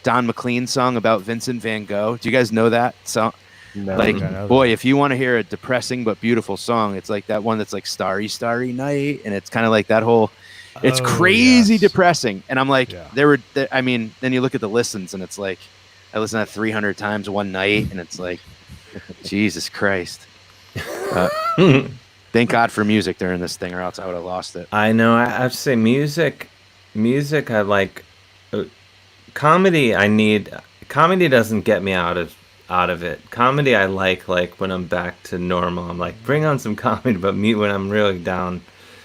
Don McLean song about Vincent van Gogh. Do you guys know that song? No, like, boy, if you want to hear a depressing but beautiful song, it's like that one that's like Starry, Starry Night, and it's kind of like that whole. It's crazy depressing, and I'm like, I mean, then you look at the listens, and it's like, I listened to that 300 times one night, and it's like, Jesus Christ. Thank God for music during this thing, or else I would have lost it. I know. I have to say, music. I like. Comedy. Comedy doesn't get me out of it. Comedy, I like when I'm back to normal. I'm like, bring on some comedy, but when I'm really down,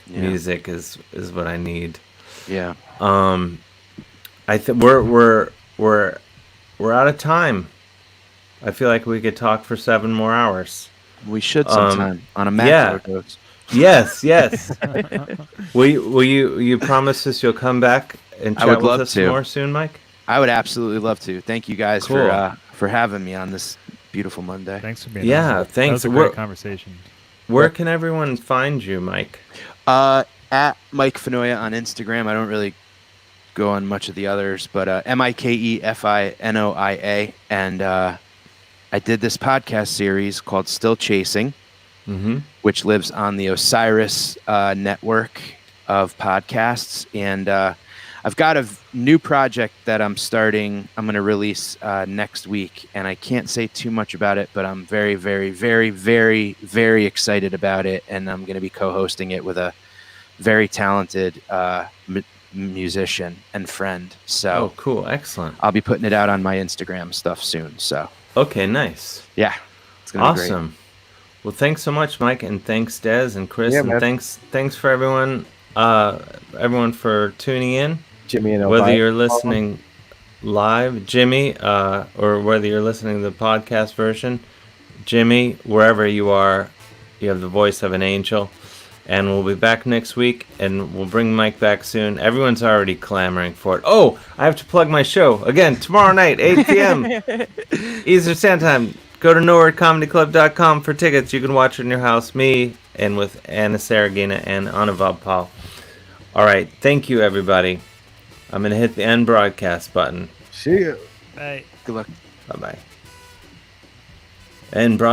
music is what I need. Yeah. I think we're out of time. I feel like we could talk for 7 more hours. We should sometime on a macro dose. Yes. Will you promise us you'll come back and chat with us more soon, Mike? I would absolutely love to. Thank you guys for having me on this beautiful Monday. Thanks for being on. Thanks. That was a great conversation. Where can everyone find you, Mike? At Mike Finoia on Instagram. I don't really go on much of the others, but MikeFinoia, and I did this podcast series called Still Chasing, which lives on the Osiris network of podcasts, and I've got a new project that I'm starting. I'm going to release next week, and I can't say too much about it, but I'm very, very, very, very, very excited about it, and I'm going to be co-hosting it with a very talented musician and friend. So, cool, excellent. I'll be putting it out on my Instagram stuff soon. So, okay, nice. Yeah, it's going to be awesome. Great. Well, thanks so much, Mike, and thanks, Des and Chris, and thanks for everyone for tuning in. Jimmy and whether you're listening live, Jimmy, or whether you're listening to the podcast version, Jimmy, wherever you are, you have the voice of an angel. And we'll be back next week, and we'll bring Mike back soon. Everyone's already clamoring for it. Oh, I have to plug my show again tomorrow night, 8 p.m. Eastern Standard Time. Go to nowherecomedyclub.com for tickets. You can watch it in your house. Me and with Anna Saragina and Anuvab Paul. All right, thank you, everybody. I'm going to hit the end broadcast button. See you. Bye. Good luck. Bye-bye. End broadcast.